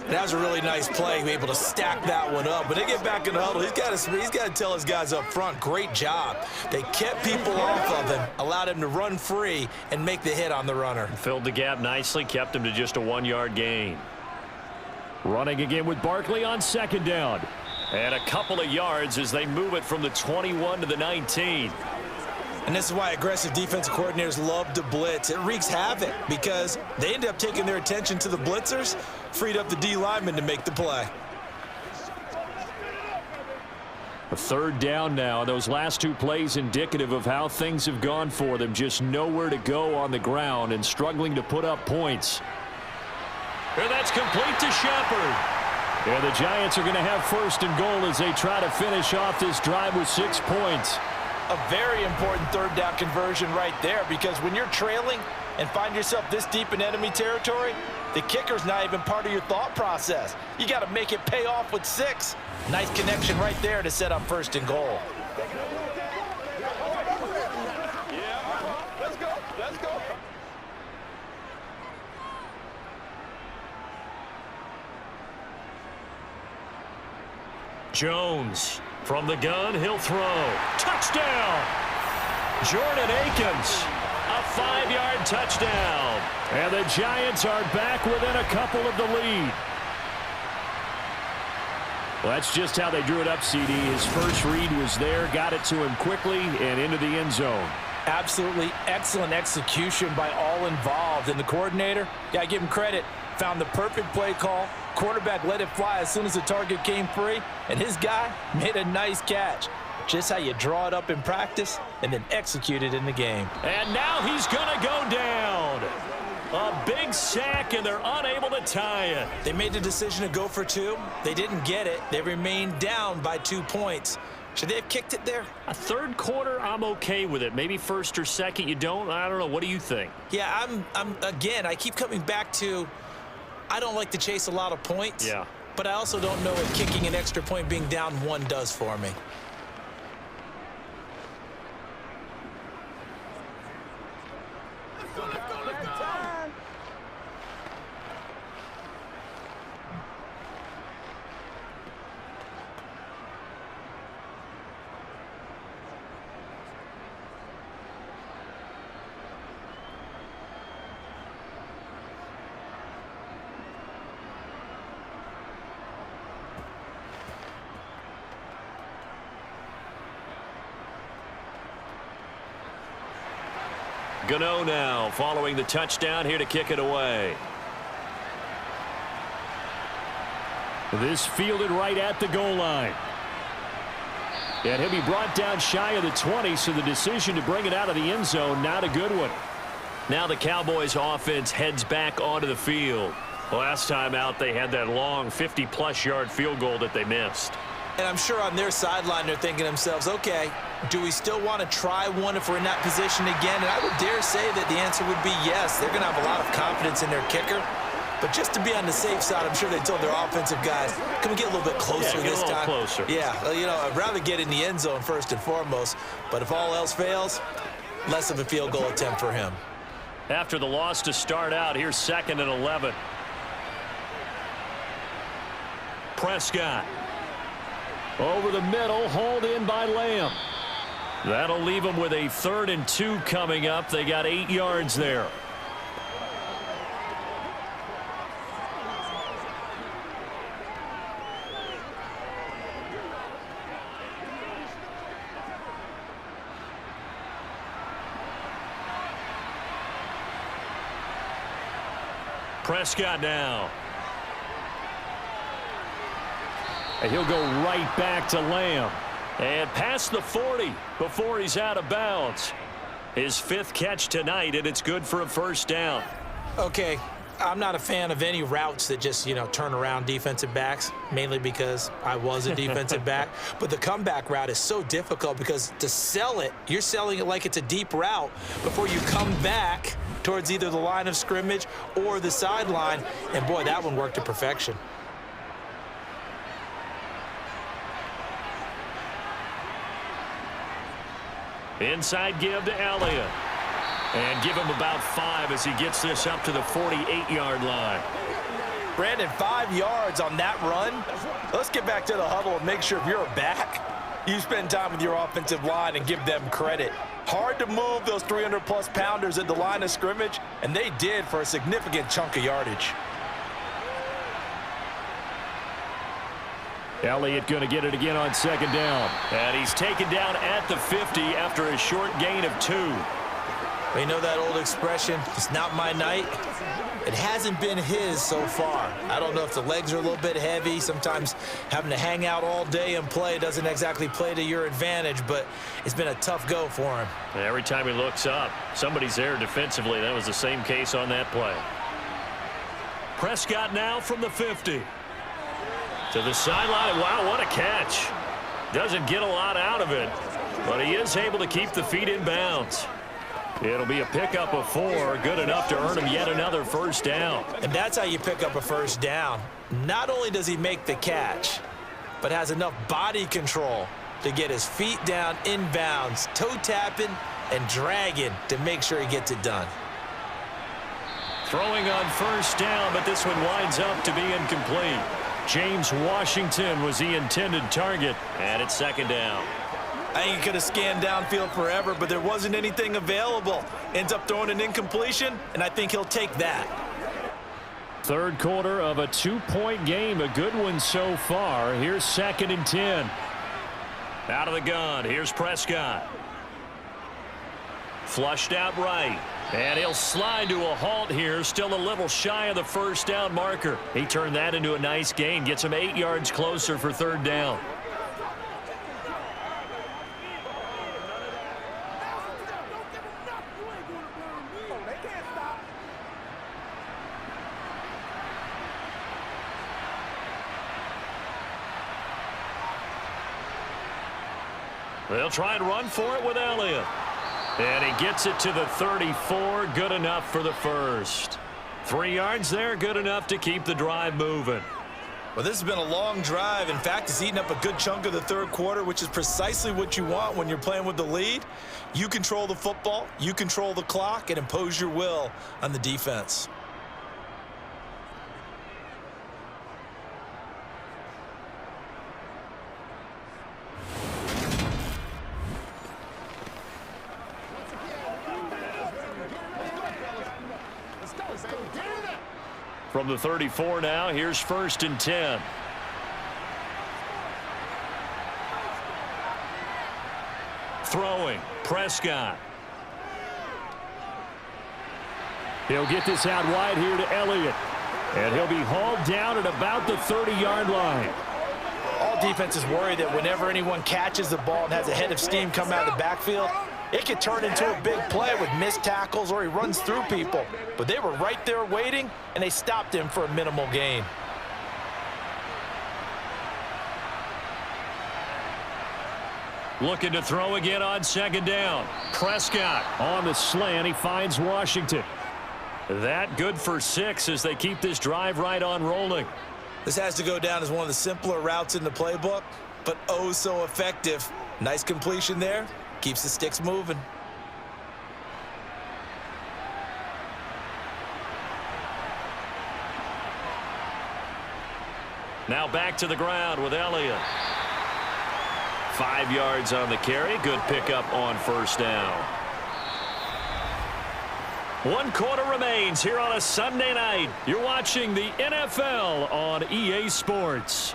That was a really nice play, able to stack that one up. But they get back in the huddle. He's got to tell his guys up front, great job. They kept people off of him, allowed him to run free and make the hit on the runner. Filled the gap nicely, kept him to just a 1-yard gain. Running again with Barkley on 2nd down. And a couple of yards as they move it from the 21 to the 19. And this is why aggressive defensive coordinators love to blitz. It wreaks havoc because they end up taking their attention to the blitzers, freed up the D lineman to make the play. A 3rd down now. Those last 2 plays indicative of how things have gone for them. Just nowhere to go on the ground and struggling to put up points. And that's complete to Shepard. And the Giants are going to have 1st and goal as they try to finish off this drive with 6 points. A very important 3rd down conversion right there, because when you're trailing and find yourself this deep in enemy territory, the kicker's not even part of your thought process. You got to make it pay off with 6. Nice connection right there to set up 1st and goal. Let's go. Jones from the gun, he'll throw. Touchdown! Jordan Akins, a 5-yard touchdown. And the Giants are back within a couple of the lead. Well, that's just how they drew it up, CD. His first read was there, got it to him quickly and into the end zone. Absolutely excellent execution by all involved. And the coordinator, got to give him credit, found the perfect play call. Quarterback let it fly as soon as the target came free, and his guy made a nice catch. Just how you draw it up in practice and then execute it in the game. And now he's going to go down. A big sack, and they're unable to tie it. They made the decision to go for 2. They didn't get it. They remained down by 2 points. Should they have kicked it there? A 3rd quarter, I'm okay with it. Maybe 1st or 2nd, you don't. I don't know. What do you think? Yeah, again, I keep coming back to, I don't like to chase a lot of points. Yeah. But I also don't know what kicking an extra point being down 1 does for me. Gano now following the touchdown here to kick it away. This fielded right at the goal line. And he'll be brought down shy of the 20, so the decision to bring it out of the end zone, not a good one. Now the Cowboys offense heads back onto the field. Last time out, they had that long 50-plus yard field goal that they missed. And I'm sure on their sideline they're thinking to themselves, okay, do we still want to try one if we're in that position again? And I would dare say that the answer would be yes. They're going to have a lot of confidence in their kicker. But just to be on the safe side, I'm sure they told their offensive guys, can we get a little bit closer this time? Closer. Yeah, well, you know, I'd rather get in the end zone first and foremost. But if all else fails, less of a field goal attempt for him. After the loss to start out, here's 2nd and 11. Prescott. Over the middle, hauled in by Lamb. That'll leave them with a 3rd and 2 coming up. They got 8 yards there. Prescott now. And he'll go right back to Lamb. And past the 40 before he's out of bounds. His 5th catch tonight, and it's good for a 1st down. Okay, I'm not a fan of any routes that just, you know, turn around defensive backs, mainly because I was a defensive back. But the comeback route is so difficult because to sell it, you're selling it like it's a deep route before you come back towards either the line of scrimmage or the sideline. And, boy, that one worked to perfection. Inside give to Elliott. And give him about 5 as he gets this up to the 48-yard line. Brandon, 5 yards on that run. Let's get back to the huddle and make sure if you're a back, you spend time with your offensive line and give them credit. Hard to move those 300-plus pounders at the line of scrimmage, and they did for a significant chunk of yardage. Elliott going to get it again on 2nd down. And he's taken down at the 50 after a short gain of 2. You know that old expression, it's not my night? It hasn't been his so far. I don't know if the legs are a little bit heavy. Sometimes having to hang out all day and play doesn't exactly play to your advantage, but it's been a tough go for him. Every time he looks up, somebody's there defensively. That was the same case on that play. Prescott now from the 50. To the sideline. Wow, what a catch. Doesn't get a lot out of it, but he is able to keep the feet in bounds. It'll be a pickup of 4, good enough to earn him yet another 1st down. And that's how you pick up a 1st down. Not only does he make the catch, but has enough body control to get his feet down in bounds, toe tapping and dragging to make sure he gets it done. Throwing on 1st down, but this one winds up to be incomplete. James Washington was the intended target, and it's 2nd down. I think he could have scanned downfield forever, but there wasn't anything available. Ends up throwing an incompletion, and I think he'll take that. 3rd quarter of a 2-point game, a good one so far. Here's 2nd and 10. Out of the gun, here's Prescott. Flushed out right, and he'll slide to a halt here, still a little shy of the 1st down marker. He turned that into a nice gain, gets him 8 yards closer for 3rd down. They'll try and run for it with Elliott. And he gets it to the 34, good enough for the 1st. 3 yards there, good enough to keep the drive moving. Well, this has been a long drive. In fact, it's eaten up a good chunk of the 3rd quarter, which is precisely what you want when you're playing with the lead. You control the football, you control the clock, and impose your will on the defense. From the 34 now, here's 1st and 10. Throwing, Prescott. He'll get this out wide here to Elliott. And he'll be hauled down at about the 30-yard line. All defenses worry that whenever anyone catches the ball and has a head of steam come out of the backfield, it could turn into a big play with missed tackles or he runs through people. But they were right there waiting, and they stopped him for a minimal gain. Looking to throw again on second down. Prescott on the slant. He finds Washington. That good for 6 as they keep this drive right on rolling. This has to go down as one of the simpler routes in the playbook, but oh so effective. Nice completion there. Keeps the sticks moving. Now back to the ground with Elliott. 5 yards on the carry. Good pickup on first down. 1 quarter remains here on a Sunday night. You're watching the NFL on EA Sports.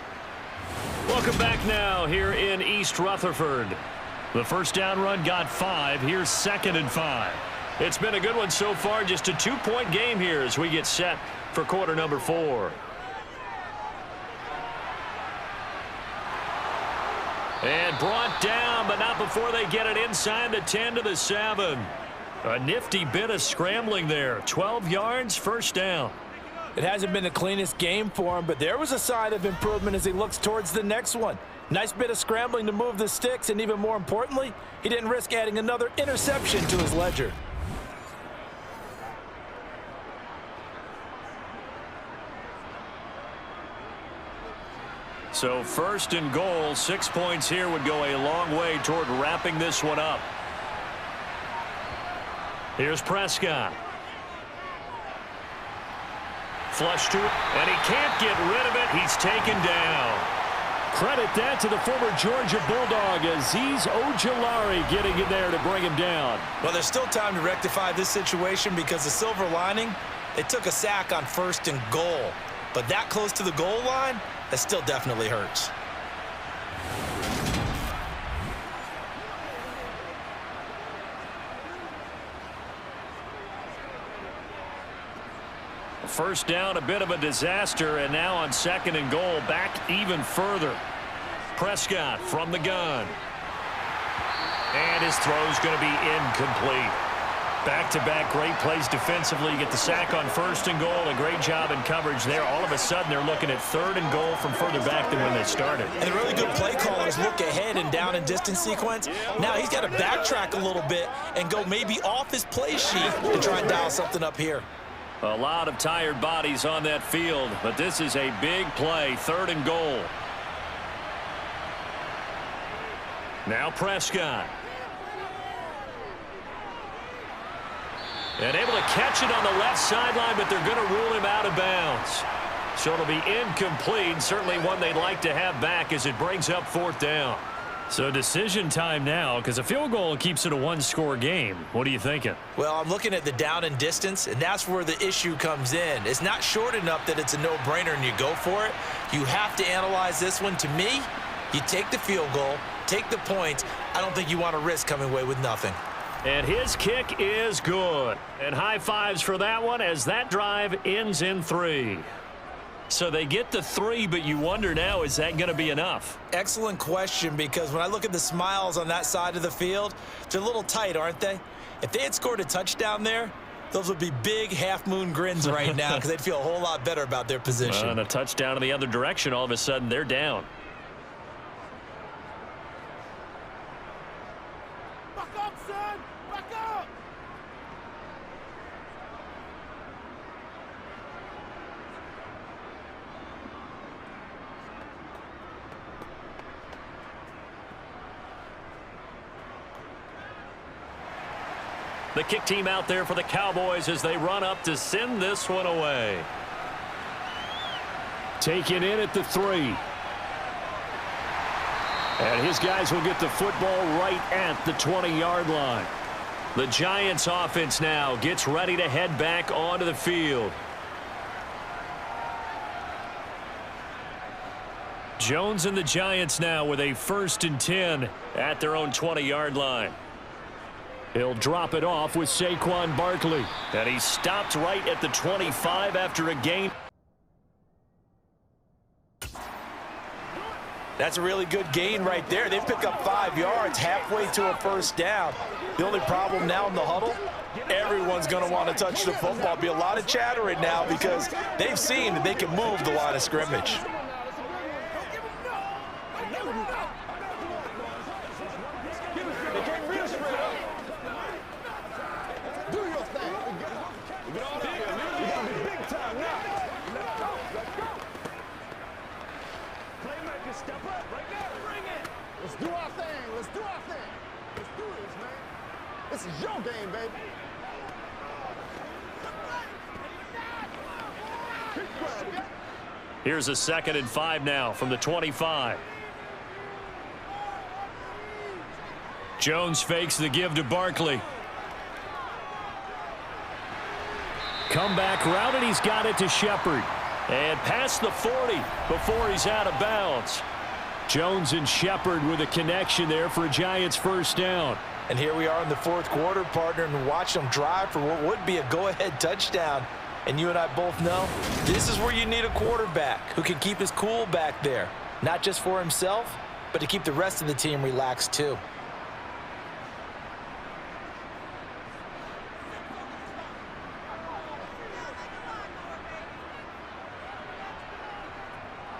Welcome back now here in East Rutherford. The first down run got 5. Here's 2nd and 5. It's been a good one so far. Just a 2-point game here as we get set for quarter number 4. And brought down, but not before they get it inside the 10 to the 7. A nifty bit of scrambling there. 12 yards, first down. It hasn't been the cleanest game for him, but there was a sign of improvement as he looks towards the next one. Nice bit of scrambling to move the sticks, and even more importantly, he didn't risk adding another interception to his ledger. So 1st and goal, 6 points here would go a long way toward wrapping this one up. Here's Prescott. Flush to it, and he can't get rid of it. He's taken down. Credit that to the former Georgia Bulldog, Azeez Ojulari getting in there to bring him down. Well, there's still time to rectify this situation because the silver lining, they took a sack on 1st and goal. But that close to the goal line, that still definitely hurts. First down, a bit of a disaster, and now on 2nd and goal, back even further. Prescott from the gun. And his throw's going to be incomplete. Back-to-back great plays defensively. You get the sack on 1st and goal. A great job in coverage there. All of a sudden, they're looking at 3rd and goal from further back than when they started. And the really good play callers look ahead and down and distance sequence. Now he's got to backtrack a little bit and go maybe off his play sheet and try and dial something up here. A lot of tired bodies on that field, but this is a big play. 3rd and goal. Now Prescott. And able to catch it on the left sideline, but they're going to rule him out of bounds. So it'll be incomplete. Certainly one they'd like to have back as it brings up 4th down. So decision time now, because a field goal keeps it a 1-score game. What are you thinking? Well, I'm looking at the down and distance, and that's where the issue comes in. It's not short enough that it's a no-brainer and you go for it. You have to analyze this one. To me, you take the field goal, take the points. I don't think you want to risk coming away with nothing. And his kick is good. And high fives for that one as that drive ends in 3. So they get the 3, but you wonder now, is that going to be enough? Excellent question, because when I look at the smiles on that side of the field, they're a little tight, aren't they? If they had scored a touchdown there, those would be big half-moon grins right now because they'd feel a whole lot better about their position. And a touchdown in the other direction, all of a sudden they're down. Back up, son! Back up! The kick team out there for the Cowboys as they run up to send this one away. Taken in at the 3. And his guys will get the football right at the 20-yard line. The Giants offense now gets ready to head back onto the field. Jones and the Giants now with a 1st and 10 at their own 20-yard line. He'll drop it off with Saquon Barkley. And he stopped right at the 25 after a gain. That's a really good gain right there. They pick up 5 yards halfway to a 1st down. The only problem now in the huddle, everyone's going to want to touch the football. There'll be a lot of chattering now because they've seen that they can move the line of scrimmage. Let's do our thing. Let's do our thing. Let's do this, man. This is your game, baby. Here's a 2nd and 5 now from the 25. Jones fakes the give to Barkley. Comeback route, and he's got it to Shepard. And past the 40 before he's out of bounds. Jones and Shepard with a connection there for a Giants first down. And here we are in the 4th quarter, partner, and watch them drive for what would be a go-ahead touchdown. And you and I both know this is where you need a quarterback who can keep his cool back there. Not just for himself, but to keep the rest of the team relaxed too.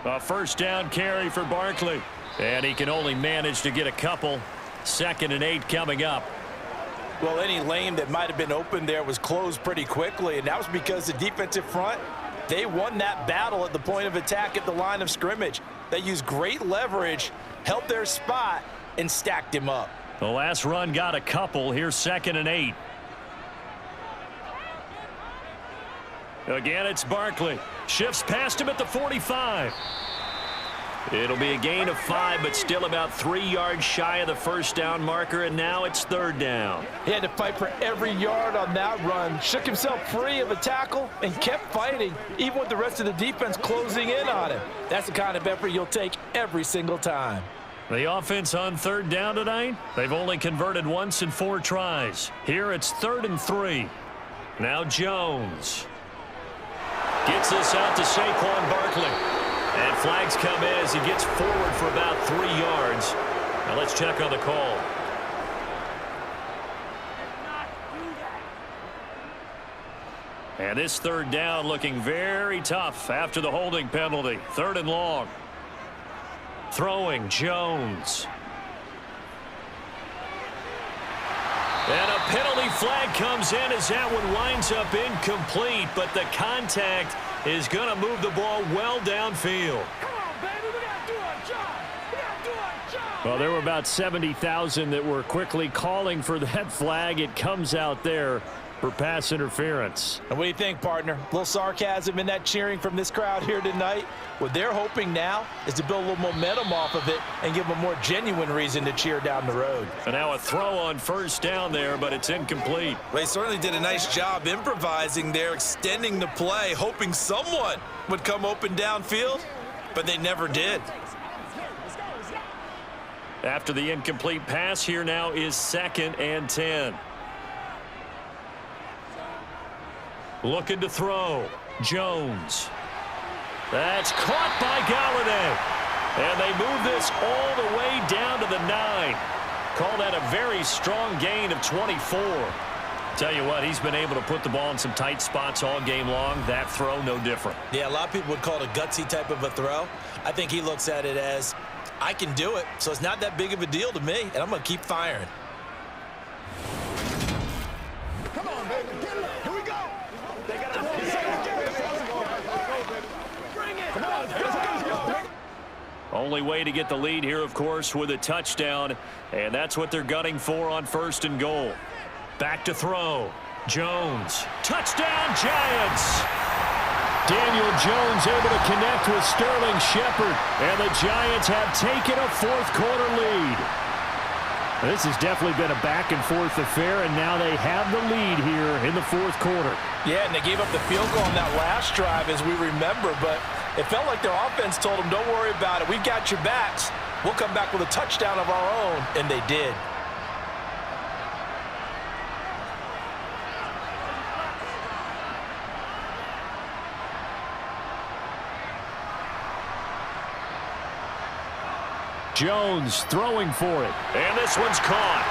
A first down carry for Barkley. And he can only manage to get a couple. 2nd and 8 coming up. Well, any lane that might have been open there was closed pretty quickly, and that was because the defensive front, they won that battle at the point of attack at the line of scrimmage. They used great leverage, held their spot, and stacked him up. The last run got a couple. Here's 2nd and 8. Again, it's Barkley. Shifts past him at the 45. It'll be a gain of 5, but still about 3 yards shy of the first down marker, and now it's 3rd down. He had to fight for every yard on that run, shook himself free of a tackle, and kept fighting, even with the rest of the defense closing in on him. That's the kind of effort you'll take every single time. The offense on 3rd down tonight, they've only converted once in 4 tries. Here it's 3rd and 3. Now Jones gets this out to Saquon Barkley. And flags come in as he gets forward for about 3 yards. Now let's check on the call. And this 3rd down looking very tough after the holding penalty. 3rd and long. Throwing Jones. And a penalty flag comes in as that one winds up incomplete, but the contact is going to move the ball well downfield. Come on, baby. We got to do our job. We got to do our job. Well, there were about 70,000 that were quickly calling for that flag. It comes out there for pass interference. And what do you think, partner? A little sarcasm in that cheering from this crowd here tonight. What they're hoping now is to build a little momentum off of it and give them a more genuine reason to cheer down the road. And now a throw on first down there, but it's incomplete. Well, they certainly did a nice job improvising there, extending the play, hoping someone would come open downfield, but they never did. After the incomplete pass, here now is 2nd and 10. Looking to throw. Jones. That's caught by Galladay. And they move this all the way down to the 9. Call that a very strong gain of 24. Tell you what, he's been able to put the ball in some tight spots all game long. That throw, no different. Yeah, a lot of people would call it a gutsy type of a throw. I think he looks at it as, I can do it, so it's not that big of a deal to me, and I'm going to keep firing. Come on, baby. Get it. Here we go. They got to bring it. Come on. Let's go. Only way to get the lead here, of course, with a touchdown, and that's what they're gunning for on 1st and goal. Back to throw. Jones. Touchdown, Giants! Daniel Jones able to connect with Sterling Shepard, and the Giants have taken a 4th quarter lead. This has definitely been a back-and-forth affair, and now they have the lead here in the 4th quarter. Yeah, and they gave up the field goal on that last drive, as we remember, but it felt like their offense told them, don't worry about it. We've got your backs. We'll come back with a touchdown of our own, and they did. Jones throwing for it. And this one's caught.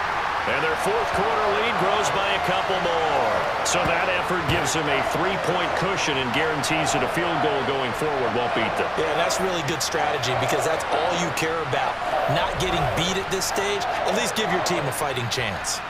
And their 4th quarter lead grows by a couple more. So that effort gives them a 3-point cushion and guarantees that a field goal going forward won't beat them. Yeah, and that's really good strategy because that's all you care about. Not getting beat at this stage. At least give your team a fighting chance.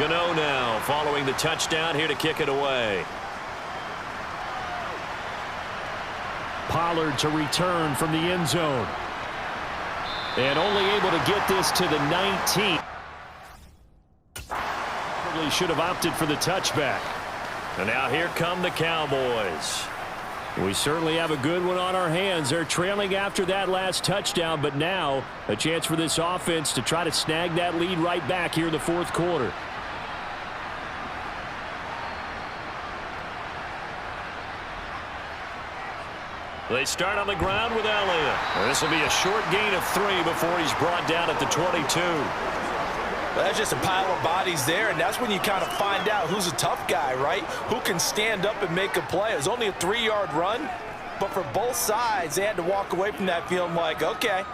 Gano now following the touchdown here to kick it away. Pollard to return from the end zone. And only able to get this to the 19. Probably should have opted for the touchback. And now here come the Cowboys. We certainly have a good one on our hands. They're trailing after that last touchdown, but now a chance for this offense to try to snag that lead right back here in the fourth quarter. They start on the ground with Elliott. This will be a short gain of 3 before he's brought down at the 22. Well, that's just a pile of bodies there, and that's when you kind of find out who's a tough guy, right? Who can stand up and make a play. It was only a 3-yard run, but for both sides, they had to walk away from that feeling like, okay,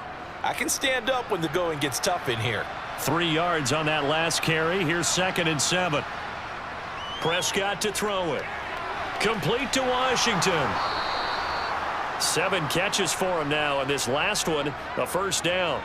I can stand up when the going gets tough in here. 3 yards on that last carry. Here's 2nd and 7. Prescott to throw it. Complete to Washington. 7 catches for him now, and this last one, a first down.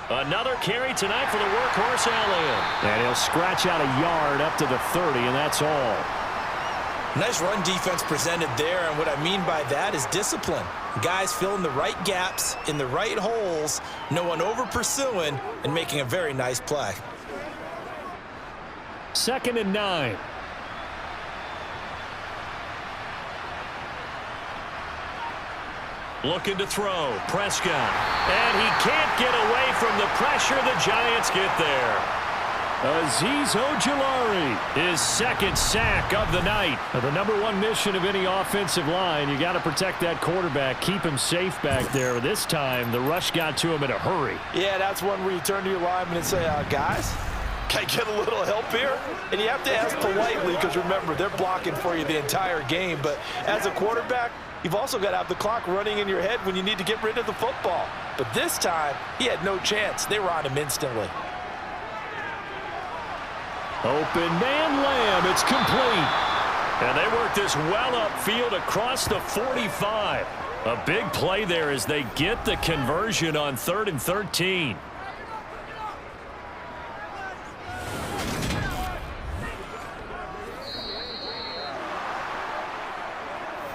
Another carry tonight for the workhorse Elliott. And he'll scratch out a yard up to the 30, and that's all. Nice run defense presented there, and what I mean by that is discipline. Guys filling the right gaps in the right holes, no one over pursuing, and making a very nice play. 2nd and 9. Looking to throw. Prescott. And he can't get away from the pressure. The Giants get there. Azeez Ojulari, his 2nd sack of the night. Now, the #1 mission of any offensive line, you got to protect that quarterback, keep him safe back there. This time, the rush got to him in a hurry. Yeah, that's one where you turn to your lineman and say, guys, can I get a little help here? And you have to ask politely because, remember, they're blocking for you the entire game. But as a quarterback, you've also got to have the clock running in your head when you need to get rid of the football. But this time, he had no chance. They were on him instantly. Open man Lamb. It's complete. And they work this well upfield across the 45. A big play there as they get the conversion on 3rd and 13.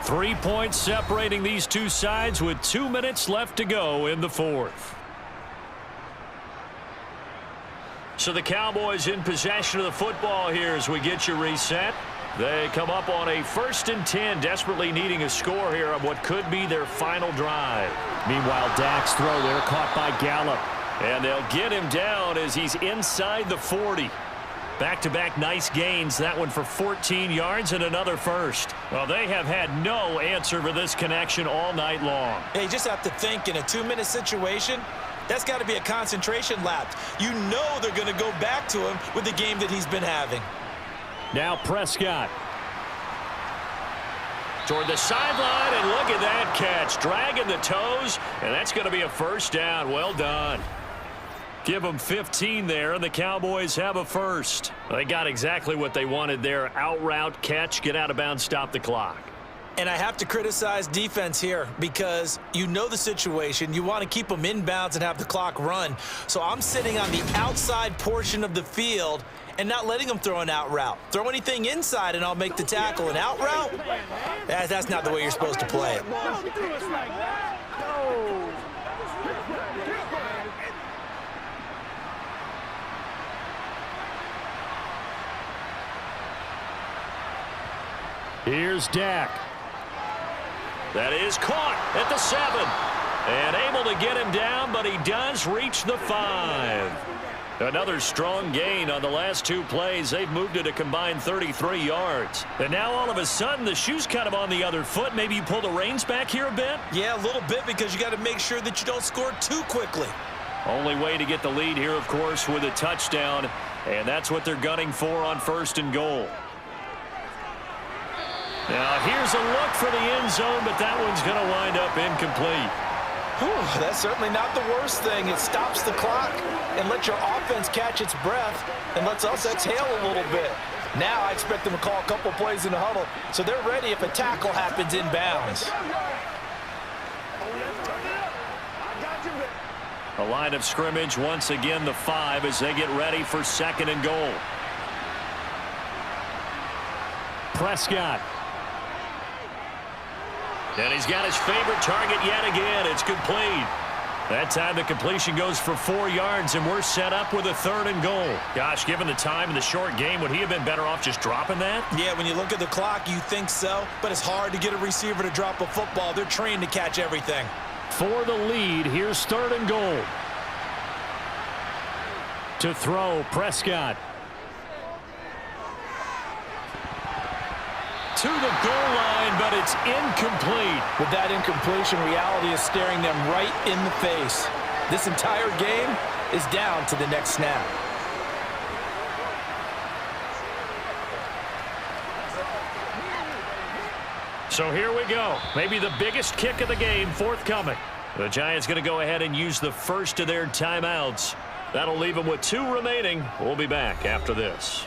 Three points separating these two sides with 2 minutes left to go in the fourth. So the Cowboys in possession of the football here as we get you reset. They come up on a 1st and 10, desperately needing a score here on what could be their final drive. Meanwhile, Dak's throw there caught by Gallup. And they'll get him down as he's inside the 40. Back-to-back nice gains, that one for 14 yards and another first. Well, they have had no answer for this connection all night long. Yeah, you just have to think in a 2-minute situation, that's got to be a concentration lapse. You know they're going to go back to him with the game that he's been having. Now Prescott. Toward the sideline, and look at that catch. Dragging the toes, and that's going to be a first down. Well done. Give them 15 there, and the Cowboys have a first. They got exactly what they wanted there. Out route, catch, get out of bounds, stop the clock. And I have to criticize defense here because you know the situation. You want to keep them inbounds and have the clock run. So I'm sitting on the outside portion of the field and not letting them throw an out route. Throw anything inside and I'll make the tackle. An out route? That's not the way you're supposed to play it. Here's Dak. That is caught at the 7. And able to get him down, but he does reach the 5. Another strong gain on the last 2 plays. They've moved it a combined 33 yards. And now all of a sudden the shoe's kind of on the other foot. Maybe you pull the reins back here a bit? Yeah, a little bit because you got to make sure that you don't score too quickly. Only way to get the lead here, of course, with a touchdown. And that's what they're gunning for on 1st and goal. Now here's a look for the end zone, but that one's going to wind up incomplete. Whew, that's certainly not the worst thing. It stops the clock and lets your offense catch its breath and lets us exhale a little bit. Now I expect them to call a couple plays in the huddle so they're ready if a tackle happens inbounds. A line of scrimmage once again, the 5 as they get ready for 2nd and goal. Prescott. And he's got his favorite target yet again. It's complete. That time the completion goes for 4 yards, and we're set up with a 3rd and goal. Gosh, given the time in the short game, would he have been better off just dropping that? Yeah, when you look at the clock, you think so, but it's hard to get a receiver to drop a football. They're trained to catch everything. For the lead, here's 3rd and goal. To throw, Prescott. To the goal line, but it's incomplete. With that incompletion, reality is staring them right in the face. This entire game is down to the next snap. So here we go. Maybe the biggest kick of the game forthcoming. The Giants going to go ahead and use the first of their timeouts. That'll leave them with 2 remaining. We'll be back after this.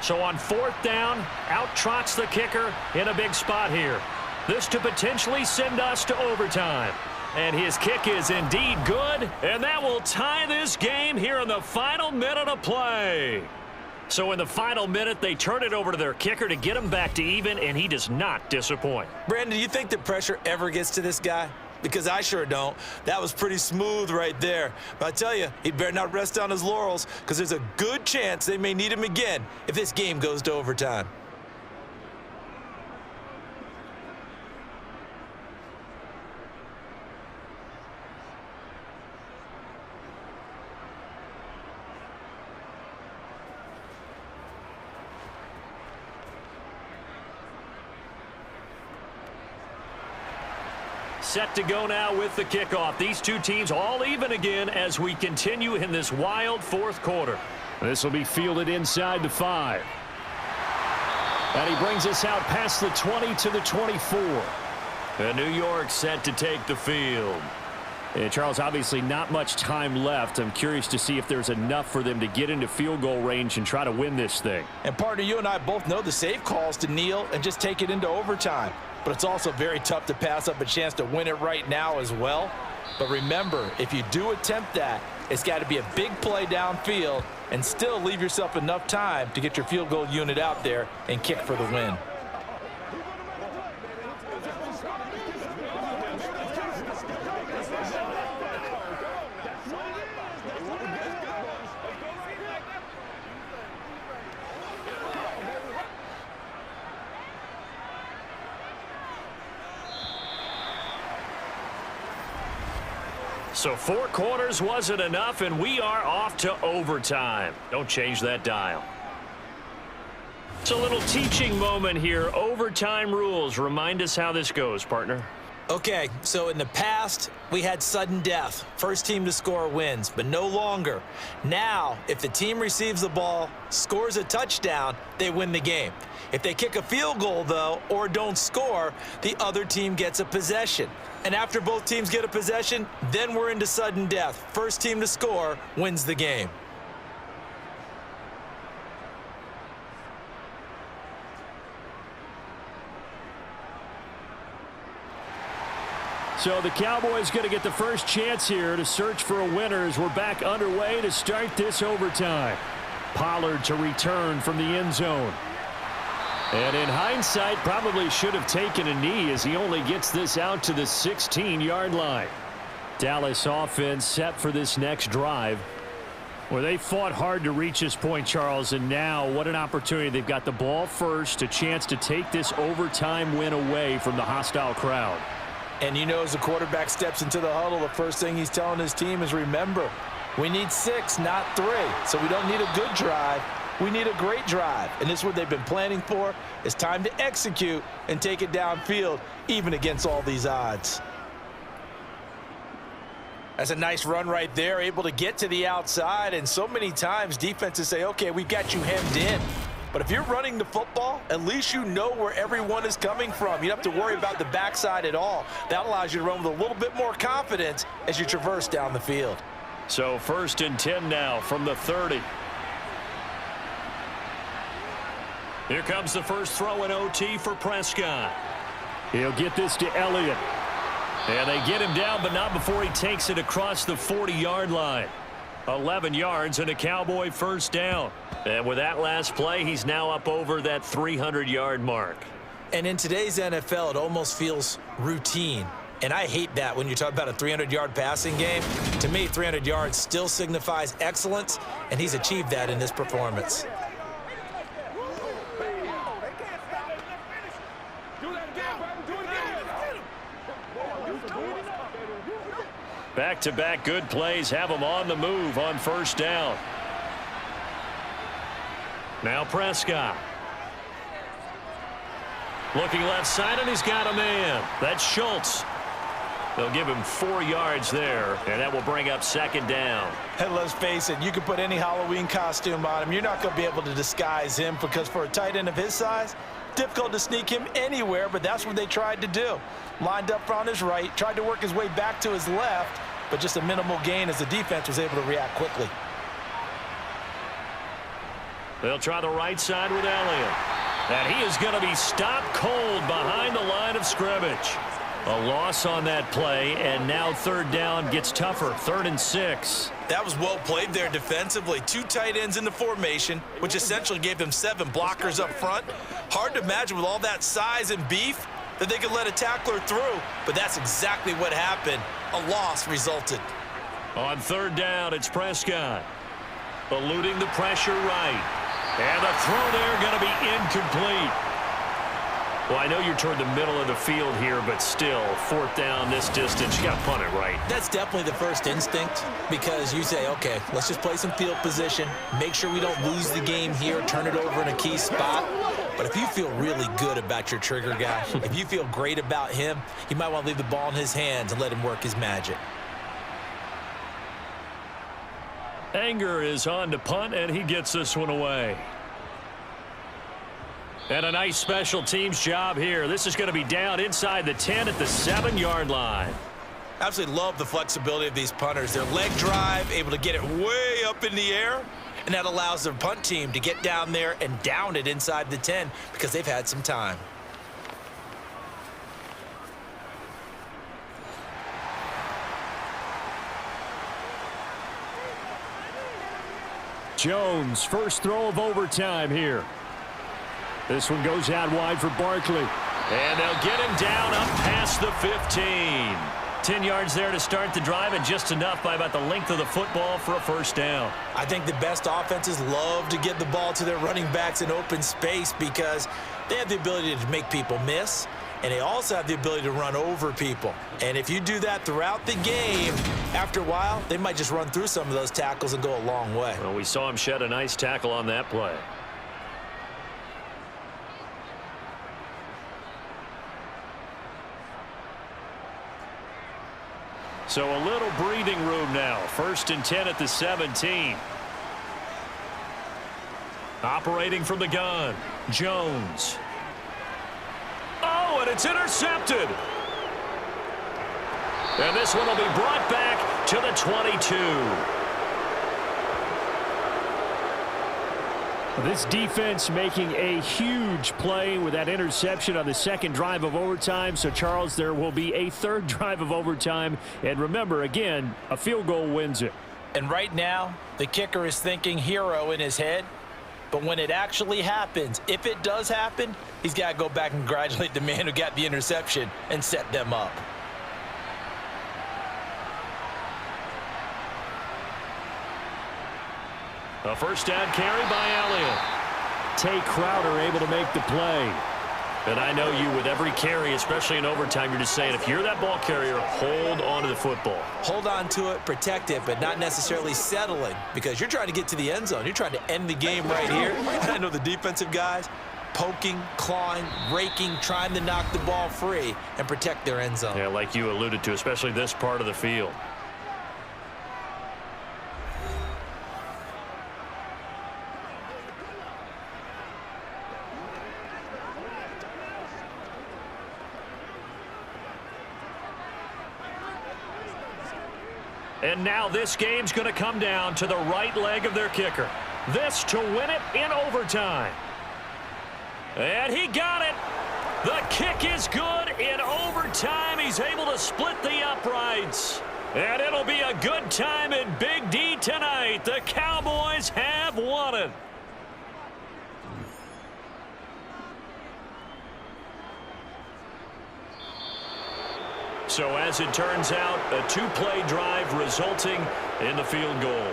So on 4th down, out trots the kicker in a big spot here. This to potentially send us to overtime. And his kick is indeed good, and that will tie this game here in the final minute of play. So in the final minute, they turn it over to their kicker to get him back to even, and he does not disappoint. Brandon, do you think the pressure ever gets to this guy? Because I sure don't. That was pretty smooth right there. But I tell you, he better not rest on his laurels because there's a good chance they may need him again if this game goes to overtime. Set to go now with the kickoff. These 2 teams all even again as we continue in this wild 4th quarter. This will be fielded inside the 5. And he brings us out past the 20 to the 24. And New York set to take the field. And Charles, obviously not much time left. I'm curious to see if there's enough for them to get into field goal range and try to win this thing. And partner, you and I both know the safe calls to kneel and just take it into overtime. But it's also very tough to pass up a chance to win it right now as well. But remember, if you do attempt that, it's got to be a big play downfield and still leave yourself enough time to get your field goal unit out there and kick for the win. So 4 quarters wasn't enough, and we are off to overtime. Don't change that dial. It's a little teaching moment here. Overtime rules. Remind us how this goes, partner. Okay, so in the past, we had sudden death. First team to score wins, but no longer. Now, if the team receives the ball, scores a touchdown, they win the game. If they kick a field goal, though, or don't score, the other team gets a possession. And after both teams get a possession, then we're into sudden death. First team to score wins the game. So the Cowboys going to get the first chance here to search for a winner as we're back underway to start this overtime. Pollard to return from the end zone. And in hindsight, probably should have taken a knee as he only gets this out to the 16-yard line. Dallas offense set for this next drive. Well, they fought hard to reach this point, Charles, and now what an opportunity. They've got the ball first, a chance to take this overtime win away from the hostile crowd. And you know, as the quarterback steps into the huddle, the first thing he's telling his team is, remember, we need 6, not 3. So we don't need a good drive. We need a great drive. And this is what they've been planning for. It's time to execute and take it downfield, even against all these odds. That's a nice run right there, able to get to the outside, and so many times defenses say, okay, we've got you hemmed in. But if you're running the football, at least you know where everyone is coming from. You don't have to worry about the backside at all. That allows you to run with a little bit more confidence as you traverse down the field. So 1st and 10 now from the 30. Here comes the first throw in OT for Prescott. He'll get this to Elliott. And they get him down, but not before he takes it across the 40-yard line. 11 yards and a Cowboy first down. And with that last play, he's now up over that 300-yard mark. And in today's NFL, it almost feels routine. And I hate that when you talk about a 300-yard passing game. To me, 300 yards still signifies excellence, and he's achieved that in this performance. Back-to-back good plays have him on the move on first down. Now Prescott. Looking left side, and he's got a man. That's Schultz. They'll give him 4 yards there, and that will bring up 2nd down. And let's face it, you can put any Halloween costume on him. You're not going to be able to disguise him because for a tight end of his size, difficult to sneak him anywhere, but that's what they tried to do. Lined up on his right, tried to work his way back to his left, but just a minimal gain as the defense was able to react quickly. They'll try the right side with Elliott. And he is going to be stopped cold behind the line of scrimmage. A loss on that play, and now 3rd down gets tougher. 3rd and 6. That was well played there defensively. 2 tight ends in the formation, which essentially gave them 7 blockers up front. Hard to imagine with all that size and beef that they could let a tackler through, but that's exactly what happened. A loss resulted. On 3rd down, it's Prescott. Eluding the pressure right. And the throw there going to be incomplete. Well, I know you're toward the middle of the field here, but still, 4th down this distance, you got to punt it right. That's definitely the first instinct because you say, okay, let's just play some field position, make sure we don't lose the game here, turn it over in a key spot. But if you feel really good about your trigger guy, if you feel great about him, you might want to leave the ball in his hands and let him work his magic. Anger is on to punt, and he gets this one away. And a nice special teams job here. This is going to be down inside the 10 at the 7-yard line. Absolutely love the flexibility of these punters. Their leg drive, able to get it way up in the air, and that allows their punt team to get down there and down it inside the 10 because they've had some time. Jones, first throw of overtime here. This one goes out wide for Barkley. And they'll get him down up past the 15. 10 yards there to start the drive, and just enough by about the length of the football for a first down. I think the best offenses love to get the ball to their running backs in open space because they have the ability to make people miss, and they also have the ability to run over people. And if you do that throughout the game, after a while, they might just run through some of those tackles and go a long way. Well, we saw him shed a nice tackle on that play. So a little breathing room now. 1st and 10 at the 17. Operating from the gun, Jones. Oh, and it's intercepted. And this one will be brought back to the 22. This defense making a huge play with that interception on the 2nd drive of overtime. So, Charles, there will be a 3rd drive of overtime. And remember, again, a field goal wins it. And right now, the kicker is thinking hero in his head. But when it actually happens, if it does happen, he's got to go back and congratulate the man who got the interception and set them up. A first down carry by Elliott. Tay Crowder able to make the play. And I know you, with every carry, especially in overtime, you're just saying, if you're that ball carrier, hold on to the football. Hold on to it, protect it, but not necessarily settling because you're trying to get to the end zone. You're trying to end the game right here. And I know the defensive guys poking, clawing, raking, trying to knock the ball free and protect their end zone. Yeah, like you alluded to, especially this part of the field. And now this game's going to come down to the right leg of their kicker. This to win it in overtime. And he got it. The kick is good in overtime. He's able to split the uprights. And it'll be a good time in Big D tonight. The Cowboys have won it. So as it turns out, a two-play drive resulting in the field goal.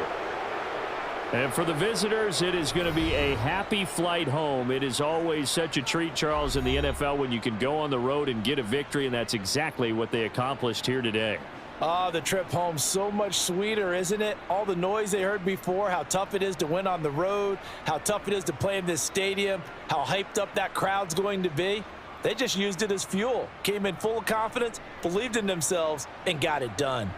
And for the visitors, it is going to be a happy flight home. It is always such a treat, Charles, in the NFL when you can go on the road and get a victory, and that's exactly what they accomplished here today. The trip home so much sweeter, isn't it? All the noise they heard before, how tough it is to win on the road, how tough it is to play in this stadium, how hyped up that crowd's going to be. They just used it as fuel, came in full of confidence, believed in themselves, and got it done.